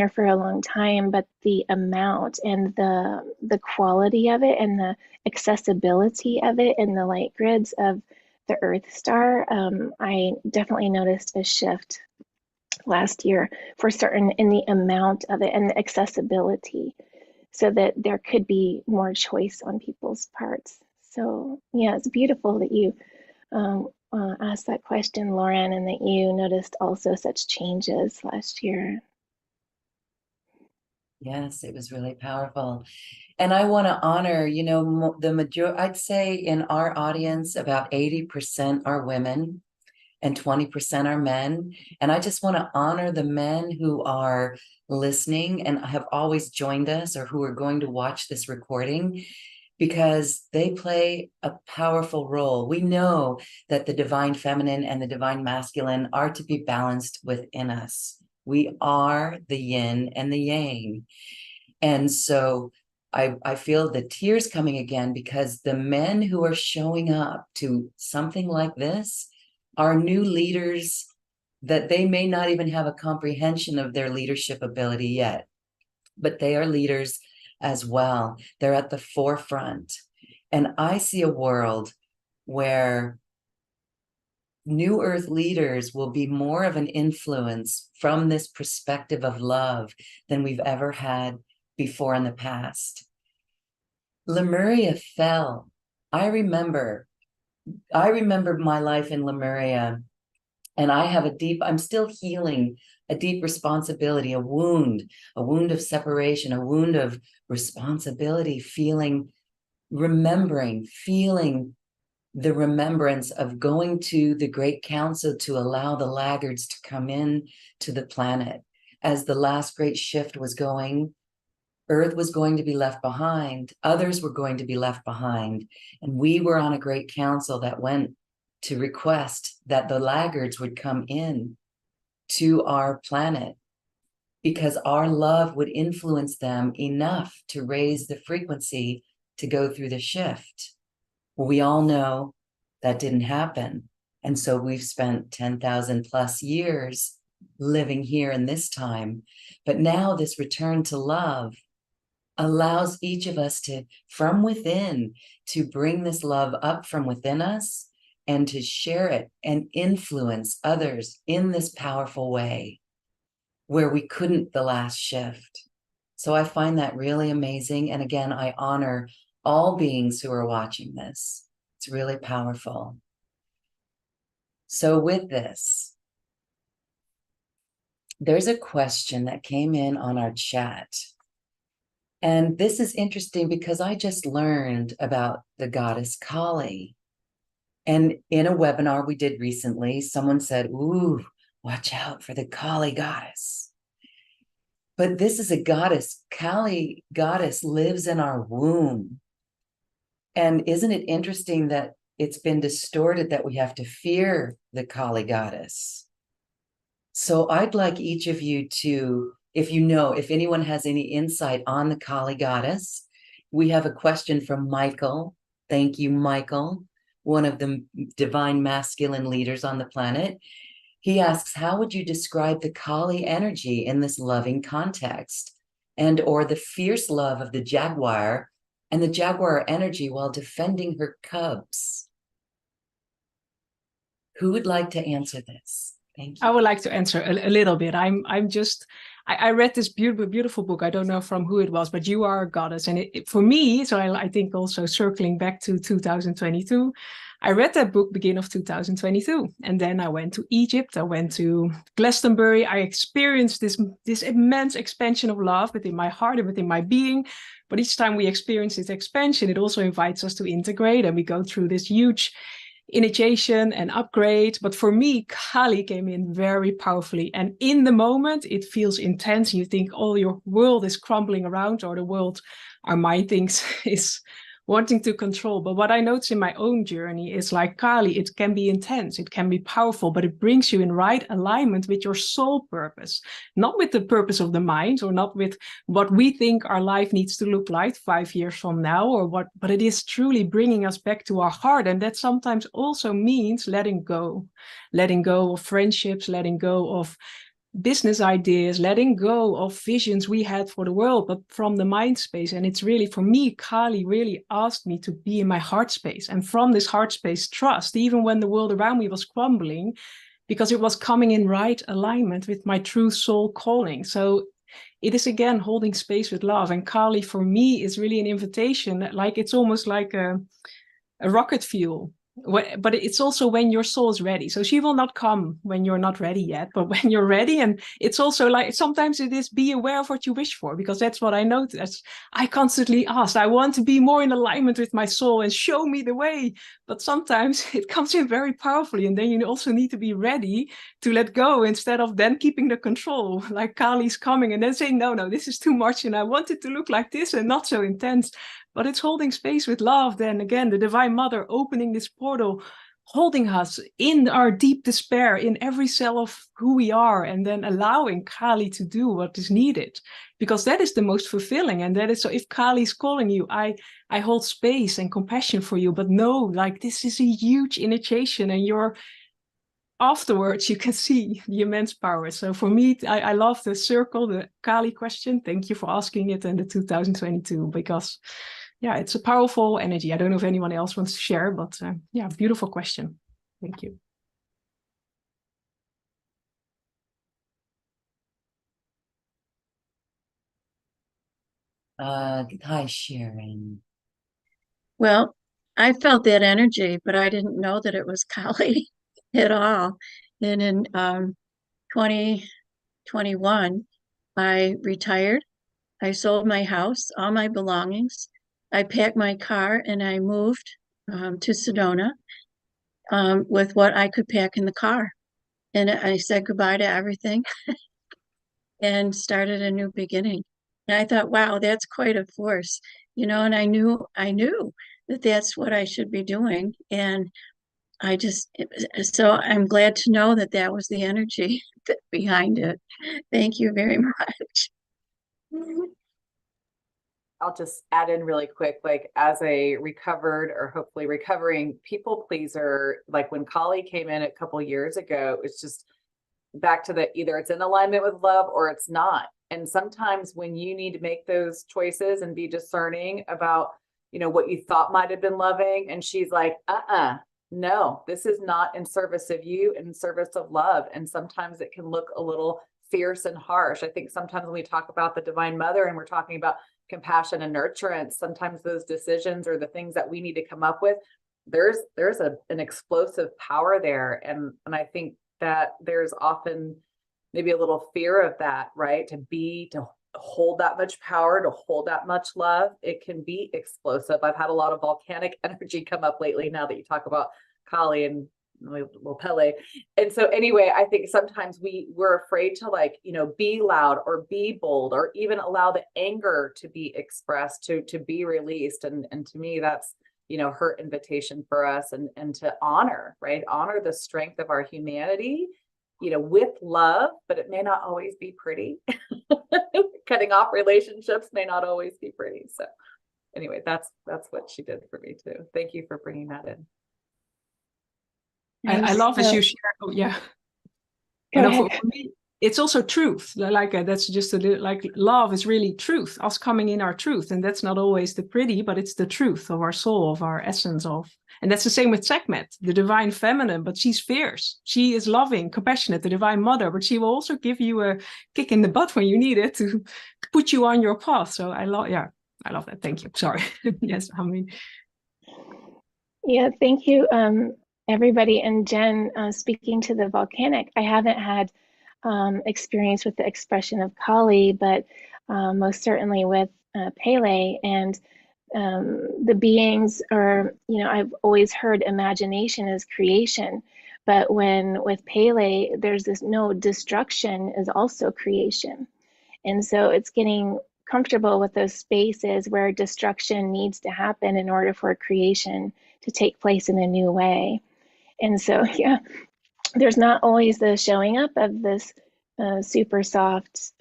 for a long time, but the amount and the quality of it and the accessibility of it and the light grids of the Earth Star, I definitely noticed a shift last year for certain in the amount of it and the accessibility, so that there could be more choice on people's parts. So yeah, it's beautiful that you asked that question, Loren, and that you noticed also such changes last year. Yes, it was really powerful. And I want to honor, the majority, I'd say in our audience, about 80% are women and 20% are men. And I just want to honor the men who are listening and have always joined us, or who are going to watch this recording, because they play a powerful role. We know that the divine feminine and the divine masculine are to be balanced within us. We are the yin and the yang. And so I feel the tears coming again, because the men who are showing up to something like this are new leaders that they may not even have a comprehension of their leadership ability yet. but they are leaders as well. They're at the forefront. And I see a world where New Earth leaders will be more of an influence from this perspective of love than we've ever had before in the past. Lemuria fell. I remember my life in Lemuria, and I'm still healing a deep responsibility, a wound of separation, a wound of responsibility, feeling the remembrance of going to the Great Council to allow the laggards to come in to the planet. As the last great shift was going, Earth was going to be left behind, others were going to be left behind, and we were on a great council that went to request that the laggards would come in to our planet because our love would influence them enough to raise the frequency to go through the shift. Well, we all know that didn't happen. And so we've spent 10,000 plus years living here in this time. But now this return to love allows each of us to, from within, to bring this love up from within us and to share it and influence others in this powerful way where we couldn't the last shift. So I find that really amazing. And again, I honor all beings who are watching this. It's really powerful. So with this, there's a question that came in on our chat. And this is interesting because I just learned about the goddess Kali. And in a webinar we did recently, someone said, ooh, watch out for the Kali goddess. But this is a goddess. Kali goddess lives in our womb. And isn't it interesting that it's been distorted that we have to fear the Kali goddess? So I'd like each of you to, if anyone has any insight on the Kali goddess, we have a question from Michael. Thank you, Michael, one of the divine masculine leaders on the planet. He asks, how would you describe the Kali energy in this loving context or the fierce love of the jaguar and the jaguar energy while defending her cubs? Who would like to answer this? Thank you. I would like to answer a little bit. I read this beautiful book. I don't know from who it was, but You Are a Goddess. And for me, so I think also circling back to 2022, I read that book beginning of 2022. And then I went to Egypt. I went to Glastonbury. I experienced this immense expansion of love within my heart and within my being. But each time we experience this expansion, it also invites us to integrate. And we go through this huge initiation and upgrade. But for me, Kali came in very powerfully. And in the moment, it feels intense. You think, oh, your world is crumbling around, or the world, our mind thinks is wanting to control. But what I notice in my own journey is like Kali, it can be intense, it can be powerful, but it brings you in right alignment with your soul purpose, not with the purpose of the mind, or not with what we think our life needs to look like 5 years from now, but it is truly bringing us back to our heart. And that sometimes also means letting go of friendships, letting go of business ideas, letting go of visions we had for the world, but from the mind space. And it's really, for me, Kali really asked me to be in my heart space. And from this heart space, trust, even when the world around me was crumbling, because it was coming in right alignment with my true soul calling. So it is, again, holding space with love. And Kali, for me, is really an invitation. Like, it's almost like a rocket fuel. But it's also when your soul is ready. So she will not come when you're not ready yet, but when you're ready. And it's also like, sometimes it is be aware of what you wish for, because that's what I notice. I constantly ask, I want to be more in alignment with my soul and show me the way. But sometimes it comes in very powerfully. And then you also need to be ready to let go, instead of then keeping the control, like Kali's coming and then saying, no, this is too much. And I want it to look like this and not so intense. But it's holding space with love. Then again, the Divine Mother opening this portal, holding us in our deep despair, in every cell of who we are, and then allowing Kali to do what is needed, because that is the most fulfilling. And that is, so if Kali is calling you, I hold space and compassion for you, but no, like, this is a huge initiation, and afterwards you can see the immense power. So for me, I love the circle, the Kali question. Thank you for asking it in the 2022, because yeah, it's a powerful energy. I don't know if anyone else wants to share, but yeah, beautiful question. Thank you. Hi, Sharon. Well, I felt that energy, but I didn't know that it was Kali at all. And in 2021, I retired. I sold my house, all my belongings. I packed my car and I moved to Sedona with what I could pack in the car. And I said goodbye to everything and started a new beginning. And I thought, wow, that's quite a force, you know, and I knew that that's what I should be doing. And so I'm glad to know that that was the energy behind it. Thank you very much. I'll just add in really quick, like as a recovered or hopefully recovering people pleaser, like when Kali came in a couple years ago, it's just back to the either it's in alignment with love or it's not. And sometimes when you need to make those choices and be discerning about, you know, what you thought might have been loving, and she's like, no, this is not in service of you, in service of love. And sometimes it can look a little fierce and harsh. I think sometimes when we talk about the Divine Mother and we're talking about compassion and nurturance, sometimes those decisions or the things that we need to come up with, there's an explosive power there. And I think that there's often maybe a little fear of that, right? To hold that much power, to hold that much love, it can be explosive. I've had a lot of volcanic energy come up lately now that you talk about Kali and little Pele. And so anyway, I think sometimes we're afraid to, like, you know, be loud or be bold or even allow the anger to be expressed, to be released. And to me, that's, you know, her invitation for us, and to honor, right? Honor the strength of our humanity, you know, with love, but it may not always be pretty. Cutting off relationships may not always be pretty. So anyway, that's what she did for me too. Thank you for bringing that in. I love as you share. Oh yeah. Go ahead. For me, it's also truth. Like that's just like love is really truth, us coming in our truth. And that's not always the pretty, but it's the truth of our soul, of our essence of. And that's the same with Sekhmet, the divine feminine, but she's fierce. She is loving, compassionate, the divine mother, but she will also give you a kick in the butt when you need it to put you on your path. So I love that. Thank you. Sorry. Yes, I mean. Yeah, thank you, everybody. And Jen, speaking to the volcanic, I haven't had experience with the expression of Kali, but most certainly with Pele. And the beings are, you know, I've always heard imagination is creation, but with Pele, there's this no, destruction is also creation. And so it's getting comfortable with those spaces where destruction needs to happen in order for creation to take place in a new way. And so, yeah, there's not always the showing up of this super soft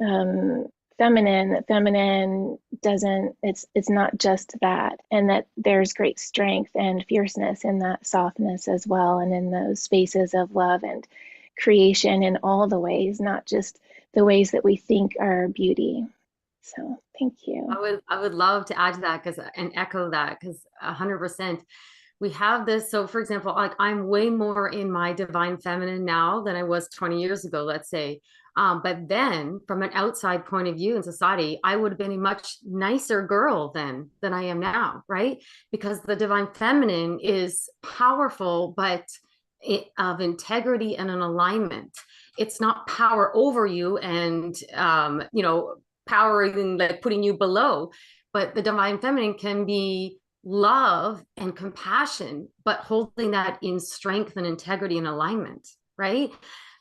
feminine. Feminine doesn't, it's not just that, and that there's great strength and fierceness in that softness as well, and in those spaces of love and creation in all the ways, not just the ways that we think are beauty. So thank you. I would love to add to that and echo that, because 100%. We have this. So for example, like I'm way more in my divine feminine now than I was 20 years ago, let's say. But then from an outside point of view in society, I would have been a much nicer girl then than I am now, right? Because the divine feminine is powerful, but of integrity and an alignment. It's not power over you and, you know, power in like putting you below, but the divine feminine can be love and compassion, but holding that in strength and integrity and alignment, right?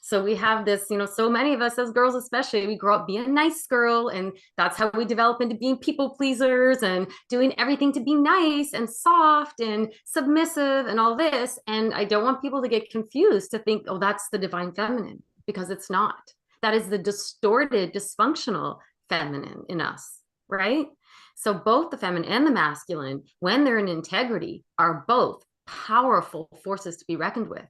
So we have this, you know, so many of us as girls, especially, we grow up being a nice girl, and that's how we develop into being people pleasers and doing everything to be nice and soft and submissive and all this. And I don't want people to get confused to think, oh, that's the divine feminine, because it's not. That is the distorted, dysfunctional feminine in us, right? So both the feminine and the masculine, when they're in integrity, are both powerful forces to be reckoned with.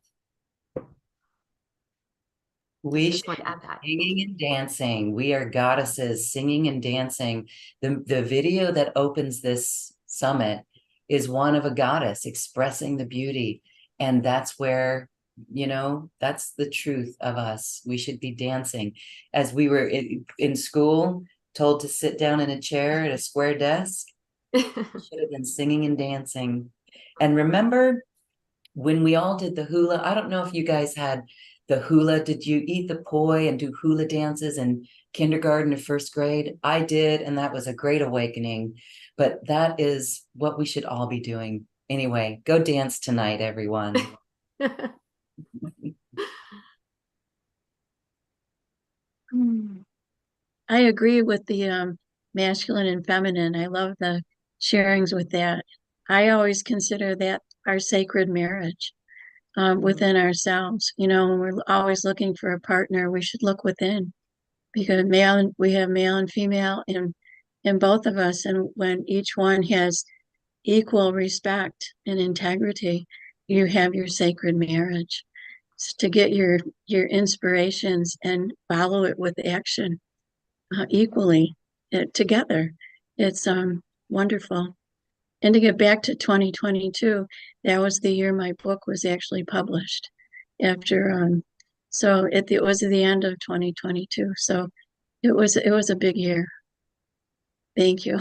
We Just should want to add that. singing and dancing. We are goddesses singing and dancing. The video that opens this summit is one of a goddess expressing the beauty. And that's where, that's the truth of us. We should be dancing. As we were in school, told to sit down in a chair at a square desk, should have been singing and dancing. And remember when we all did the hula? I don't know if you guys had the hula. Did you eat the poi and do hula dances in kindergarten or first grade? I did, and that was a great awakening. But that is what we should all be doing. Anyway, go dance tonight, everyone. I agree with the masculine and feminine. I love the sharings with that. I always consider that our sacred marriage within ourselves. When we're always looking for a partner, we should look within, because we have male and female in both of us, and when each one has equal respect and integrity, you have your sacred marriage. So to get your inspirations and follow it with action equally together. It's wonderful. And to get back to 2022, that was the year my book was actually published. So it was the end of 2022. So it was a big year. Thank you.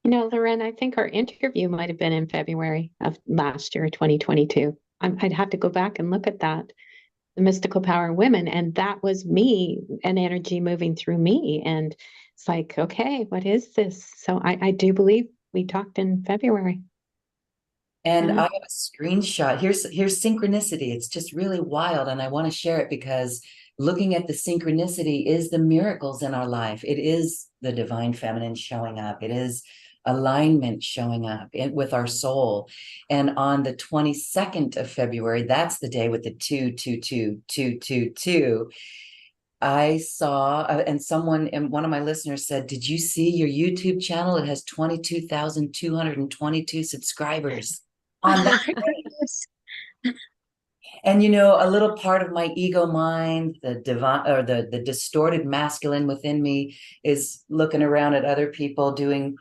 Loren, I think our interview might have been in February of last year, 2022. I'd have to go back and look at that. The mystical power of women, and that was me, an energy moving through me, and it's like, okay, what is this? So I do believe we talked in February. And I have a screenshot. Here's synchronicity. It's just really wild, and I want to share it because looking at the synchronicity is the miracles in our life. It is the divine feminine showing up. It is alignment showing up with our soul. And on the 22nd of February, that's the day with the 2222222. I saw, and one of my listeners said, "Did you see your YouTube channel? It has 22,222 subscribers on that." And a little part of my ego mind, the divine or the distorted masculine within me, is looking around at other people doing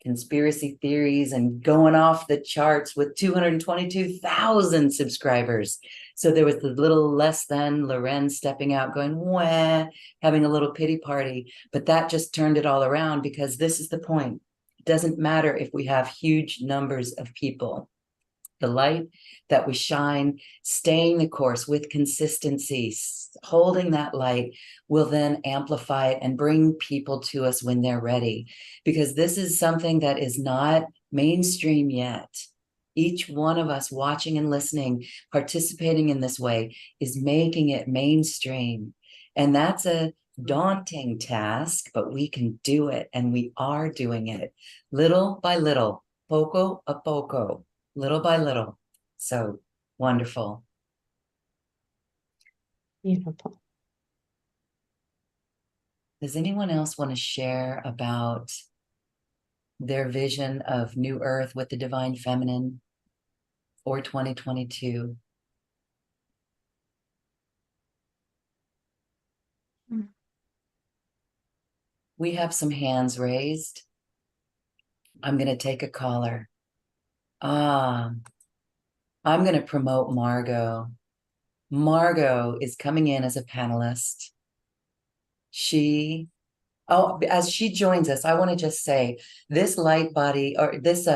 conspiracy theories and going off the charts with 222,000 subscribers. So there was the little less than Loren stepping out, going, wah, having a little pity party. But that just turned it all around, because this is the point. It doesn't matter if we have huge numbers of people. The light that we shine, staying the course with consistency, holding that light, will then amplify it and bring people to us when they're ready. Because this is something that is not mainstream yet. Each one of us watching and listening, participating in this way, is making it mainstream. And that's a daunting task, but we can do it, and we are doing it little by little, poco a poco. Little by little. So wonderful. Beautiful. Does anyone else want to share about their vision of New Earth with the Divine Feminine for 2022? We have some hands raised. I'm going to take a caller. I'm going to promote Margot. Margot is coming in as a panelist. As she joins us, I want to just say this light body, or this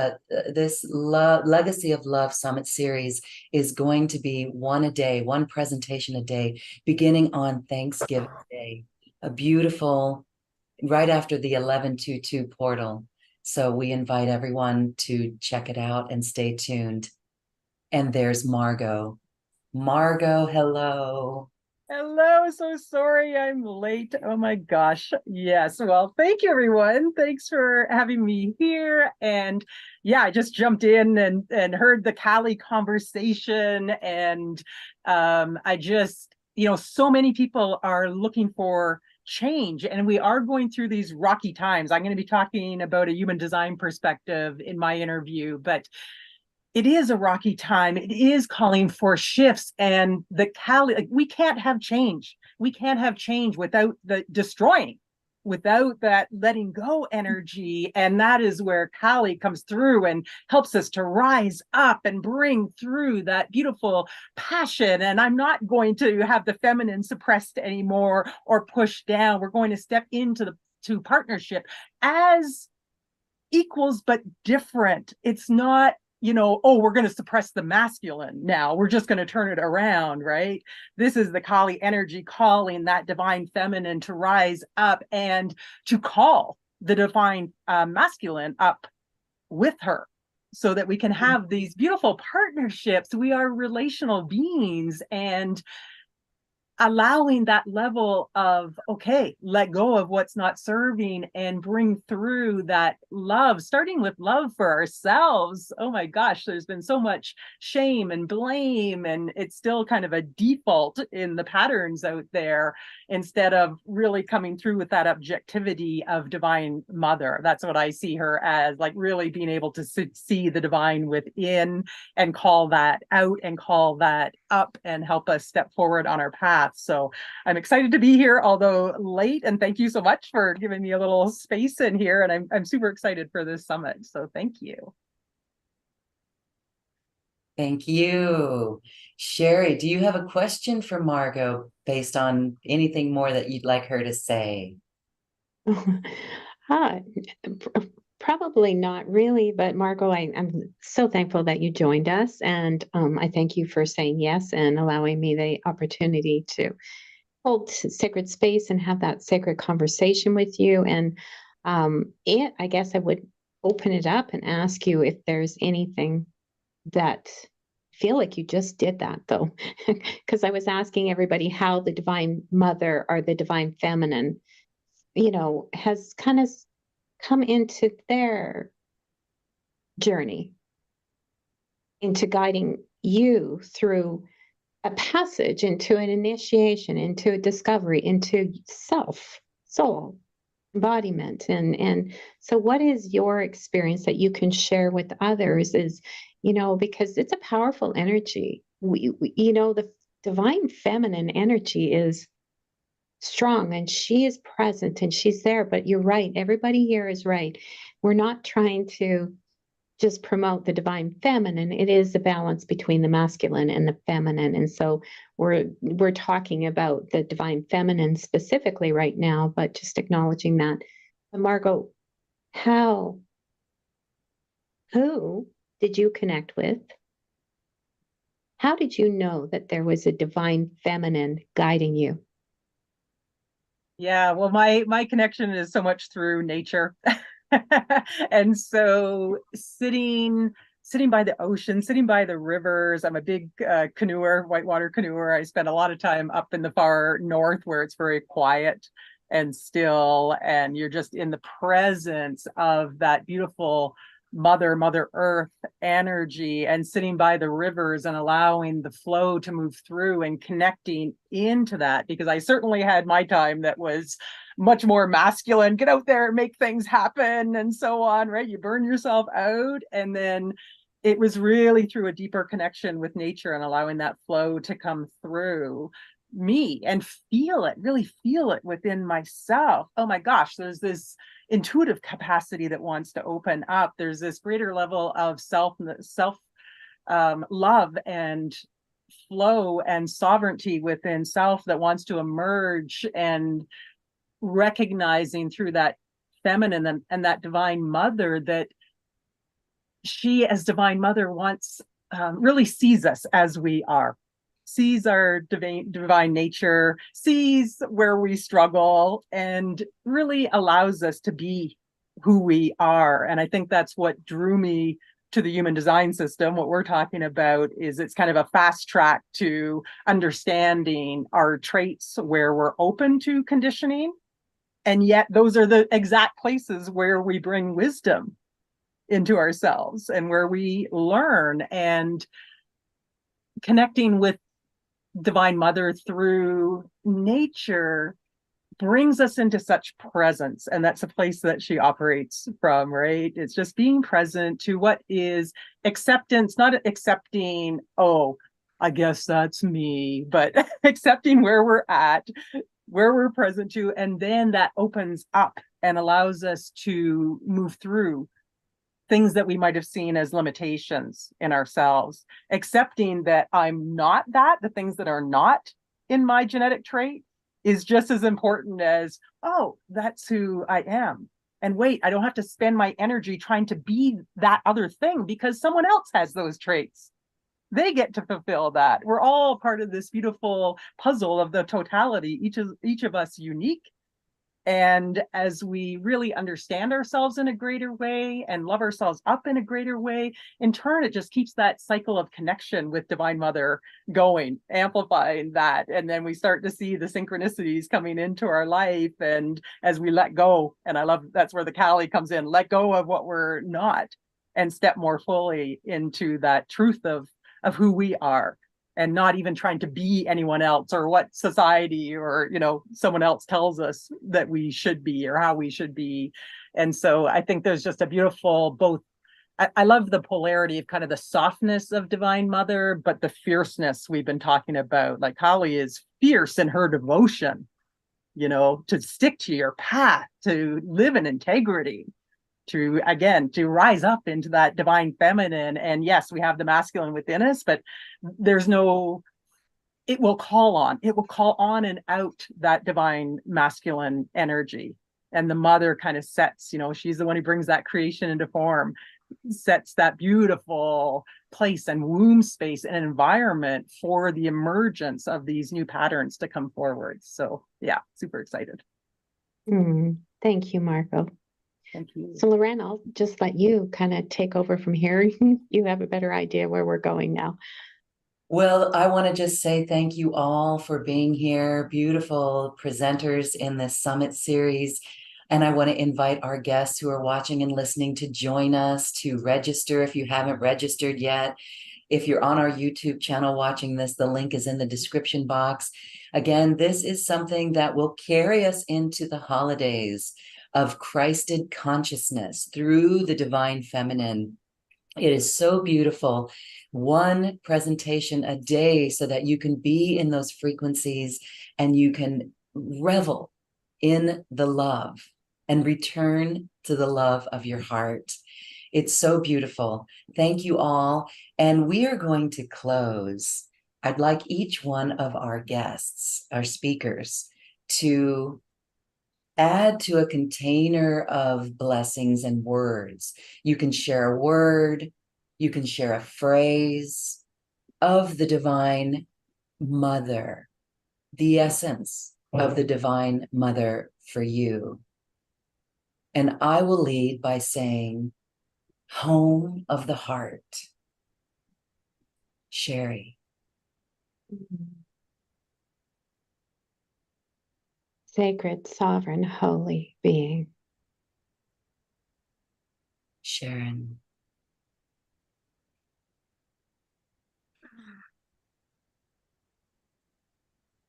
Legacy of Love Summit series, is going to be one a day, one presentation a day, beginning on Thanksgiving Day, a beautiful, right after the 1122 portal. So we invite everyone to check it out and stay tuned. And there's Margot. Margot, hello. Hello, so sorry I'm late. Oh my gosh. Yes. Well, thank you, everyone. Thanks for having me here. And yeah, I just jumped in and heard the Galey conversation. And I just, so many people are looking for change, and we are going through these rocky times. I'm going to be talking about a human design perspective in my interview, but it is a rocky time. It is calling for shifts, and the Galey, like, we can't have change. We can't have change without the destroying, without that letting go energy. And that is where Galey comes through and helps us to rise up and bring through that beautiful passion. And I'm not going to have the feminine suppressed anymore or pushed down. We're going to step into the partnership as equals but different. It's not, oh, we're going to suppress the masculine now. We're just going to turn it around, right? This is the Galey energy calling that divine feminine to rise up and to call the divine masculine up with her, so that we can have these beautiful partnerships. We are relational beings, and allowing that level of, okay, let go of what's not serving and bring through that love, starting with love for ourselves. Oh my gosh, there's been so much shame and blame, and it's still kind of a default in the patterns out there, instead of really coming through with that objectivity of divine mother. That's what I see her as, like really being able to see the divine within and call that out and call that up and help us step forward on our path. So I'm excited to be here, although late, and thank you so much for giving me a little space in here. And I'm super excited for this summit. So thank you. Thank you. Sherry, do you have a question for Margot based on anything more that you'd like her to say? Probably not really, but Margot, I'm so thankful that you joined us, and I thank you for saying yes and allowing me the opportunity to hold sacred space and have that sacred conversation with you. And I guess I would open it up and ask you if there's anything that feel like you just did that, though, because I was asking everybody how the divine mother or the divine feminine, has kind of come into their journey, into guiding you through a passage, into an initiation, into a discovery, into self, soul, embodiment. And so what is your experience that you can share with others? Is, because it's a powerful energy. We the divine feminine energy is strong, and she is present and she's there. But you're right, everybody here is right. We're not trying to just promote the divine feminine. It is the balance between the masculine and the feminine. And so we're talking about the divine feminine specifically right now, but just acknowledging that. But Margot, who did you connect with? How did you know that there was a divine feminine guiding you? Yeah, well, my connection is so much through nature. And so sitting by the ocean, sitting by the rivers. I'm a big canoeer, whitewater canoeer. I spend a lot of time up in the far north where it's very quiet and still, and you're just in the presence of that beautiful mother earth energy, and sitting by the rivers and allowing the flow to move through and connecting into that. Because I certainly had my time that was much more masculine, get out there and make things happen and so on, right? You burn yourself out. And then it was really through a deeper connection with nature and allowing that flow to come through me and really feel it within myself. Oh my gosh, there's this intuitive capacity that wants to open up. There's this greater level of self love and flow and sovereignty within self that wants to emerge, and recognizing through that feminine and that divine mother that she, as divine mother, wants really sees us as we are, sees our divine nature, sees where we struggle, and really allows us to be who we are. And I think that's what drew me to the human design system. What we're talking about is it's kind of a fast track to understanding our traits where we're open to conditioning. And yet those are the exact places where we bring wisdom into ourselves and where we learn. And connecting with divine mother through nature brings us into such presence. And that's a place that she operates from, right? It's just being present to what is acceptance, not accepting, oh, I guess that's me, but accepting where we're at, where we're present to, and then that opens up and allows us to move through things that we might have seen as limitations in ourselves, accepting that I'm not that, the things that are not in my genetic trait is just as important as, oh, that's who I am. And wait, I don't have to spend my energy trying to be that other thing because someone else has those traits. They get to fulfill that. We're all part of this beautiful puzzle of the totality, each of us unique. And as we really understand ourselves in a greater way and love ourselves up in a greater way, in turn, it just keeps that cycle of connection with Divine Mother going, amplifying that. And then we start to see the synchronicities coming into our life. And as we let go, and I love that's where the Galey comes in, let go of what we're not and step more fully into that truth of who we are. And not even trying to be anyone else or what society or, someone else tells us that we should be or how we should be. And so I think there's just a beautiful both. I love the polarity of kind of the softness of Divine Mother, but the fierceness we've been talking about. Like Galey is fierce in her devotion, to stick to your path, to live in integrity, to rise up into that divine feminine. And yes, we have the masculine within us, but it will call on and out that divine masculine energy. And the mother kind of sets, she's the one who brings that creation into form, sets that beautiful place and womb space and environment for the emergence of these new patterns to come forward. So yeah, super excited. Thank you, Margot. Thank you. So Loren, I'll just let you kind of take over from here. You have a better idea where we're going now. Well, I want to just say thank you all for being here, beautiful presenters in this summit series. And I want to invite our guests who are watching and listening to join us, to register if you haven't registered yet. If you're on our YouTube channel watching this, the link is in the description box. Again, this is something that will carry us into the holidays of Christed consciousness through the divine feminine. It is so beautiful. One presentation a day so that you can be in those frequencies and you can revel in the love and return to the love of your heart. It's so beautiful. Thank you all. And we are going to close. I'd like each one of our guests, our speakers, to add to a container of blessings and words. You can share a word, you can share a phrase of the Divine Mother, the essence of the Divine Mother for you. And I will lead by saying, home of the heart. Sherry. Sacred, sovereign, holy being. Sharon.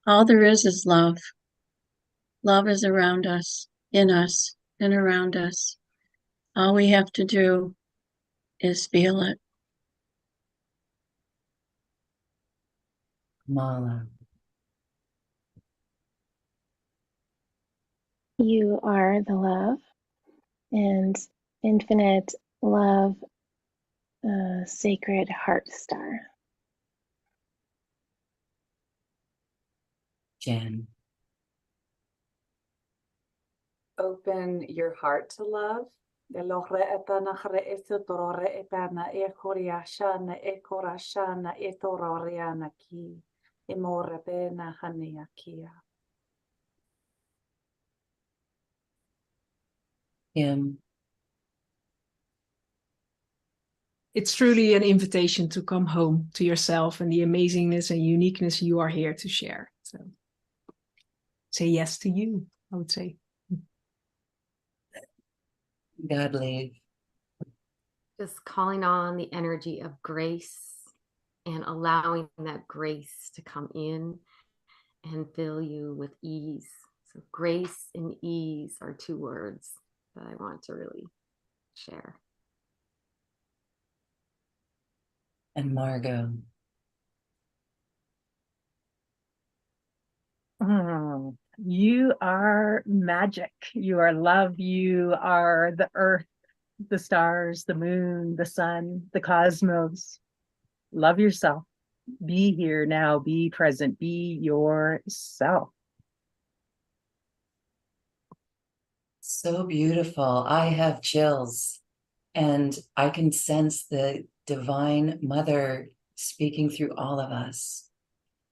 All there is love. Love is around us, in us, and around us. All we have to do is feel it. Amala. You are the love and infinite love, sacred heart star. Jen. Open your heart to love. Him. It's truly an invitation to come home to yourself and the amazingness and uniqueness you are here to share. So say yes to you, I would say. Godlie. Just calling on the energy of grace and allowing that grace to come in and fill you with ease So grace and ease are two words that I want to really share. And Margot. You are magic. You are love. You are the earth, the stars, the moon, the sun, the cosmos. Love yourself. Be here now. Be present. Be yourself. So beautiful. I have chills, and I can sense the Divine Mother speaking through all of us.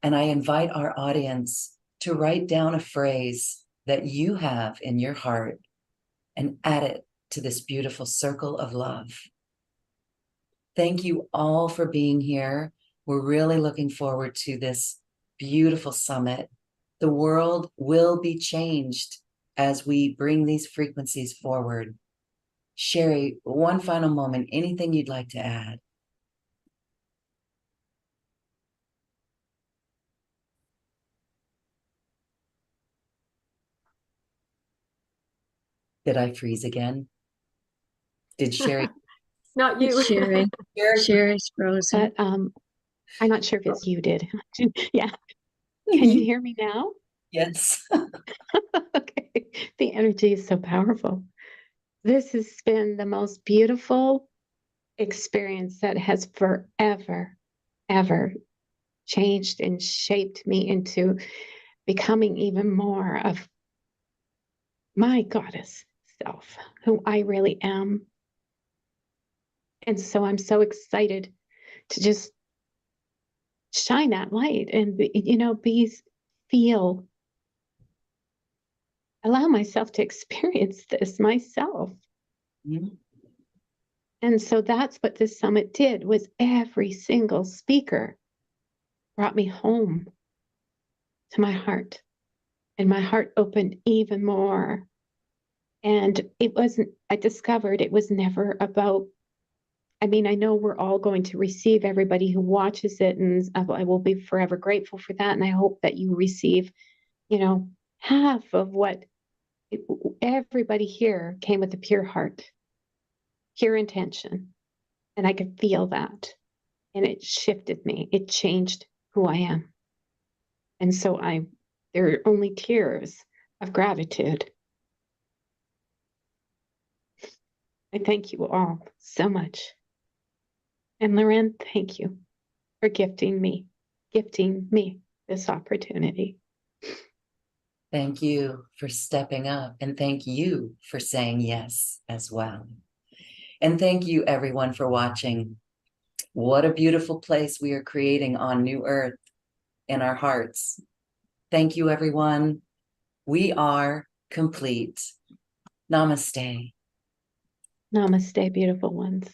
And I invite our audience to write down a phrase that you have in your heart and add it to this beautiful circle of love. Thank you all for being here. We're really looking forward to this beautiful summit. The world will be changed as we bring these frequencies forward. Sherry, one final moment, anything you'd like to add? Did I freeze again? Did Sherry? Not you. Sherry. Sherry's frozen. But I'm not sure if it's you did. Yeah. Can you hear me now? Yes. Okay. The energy is so powerful. This has been the most beautiful experience that has forever, ever changed and shaped me into becoming even more of my goddess self, who I really am. And so I'm so excited to just shine that light and, feel, allow myself to experience this myself. Mhm. And so that's what this summit did, was every single speaker brought me home to my heart, and my heart opened even more. And I discovered it was never about, I know we're all going to receive, everybody who watches it, and I will be forever grateful for that. And I hope that you receive, half of what everybody here came with a pure heart, pure intention. And I could feel that. And it shifted me. It changed who I am. And so there are only tears of gratitude. I thank you all so much. And Loren, thank you for gifting me this opportunity. Thank you for stepping up, and thank you for saying yes as well. And thank you everyone for watching. What a beautiful place we are creating on New Earth in our hearts. Thank you, everyone. We are complete. Namaste. Namaste, beautiful ones.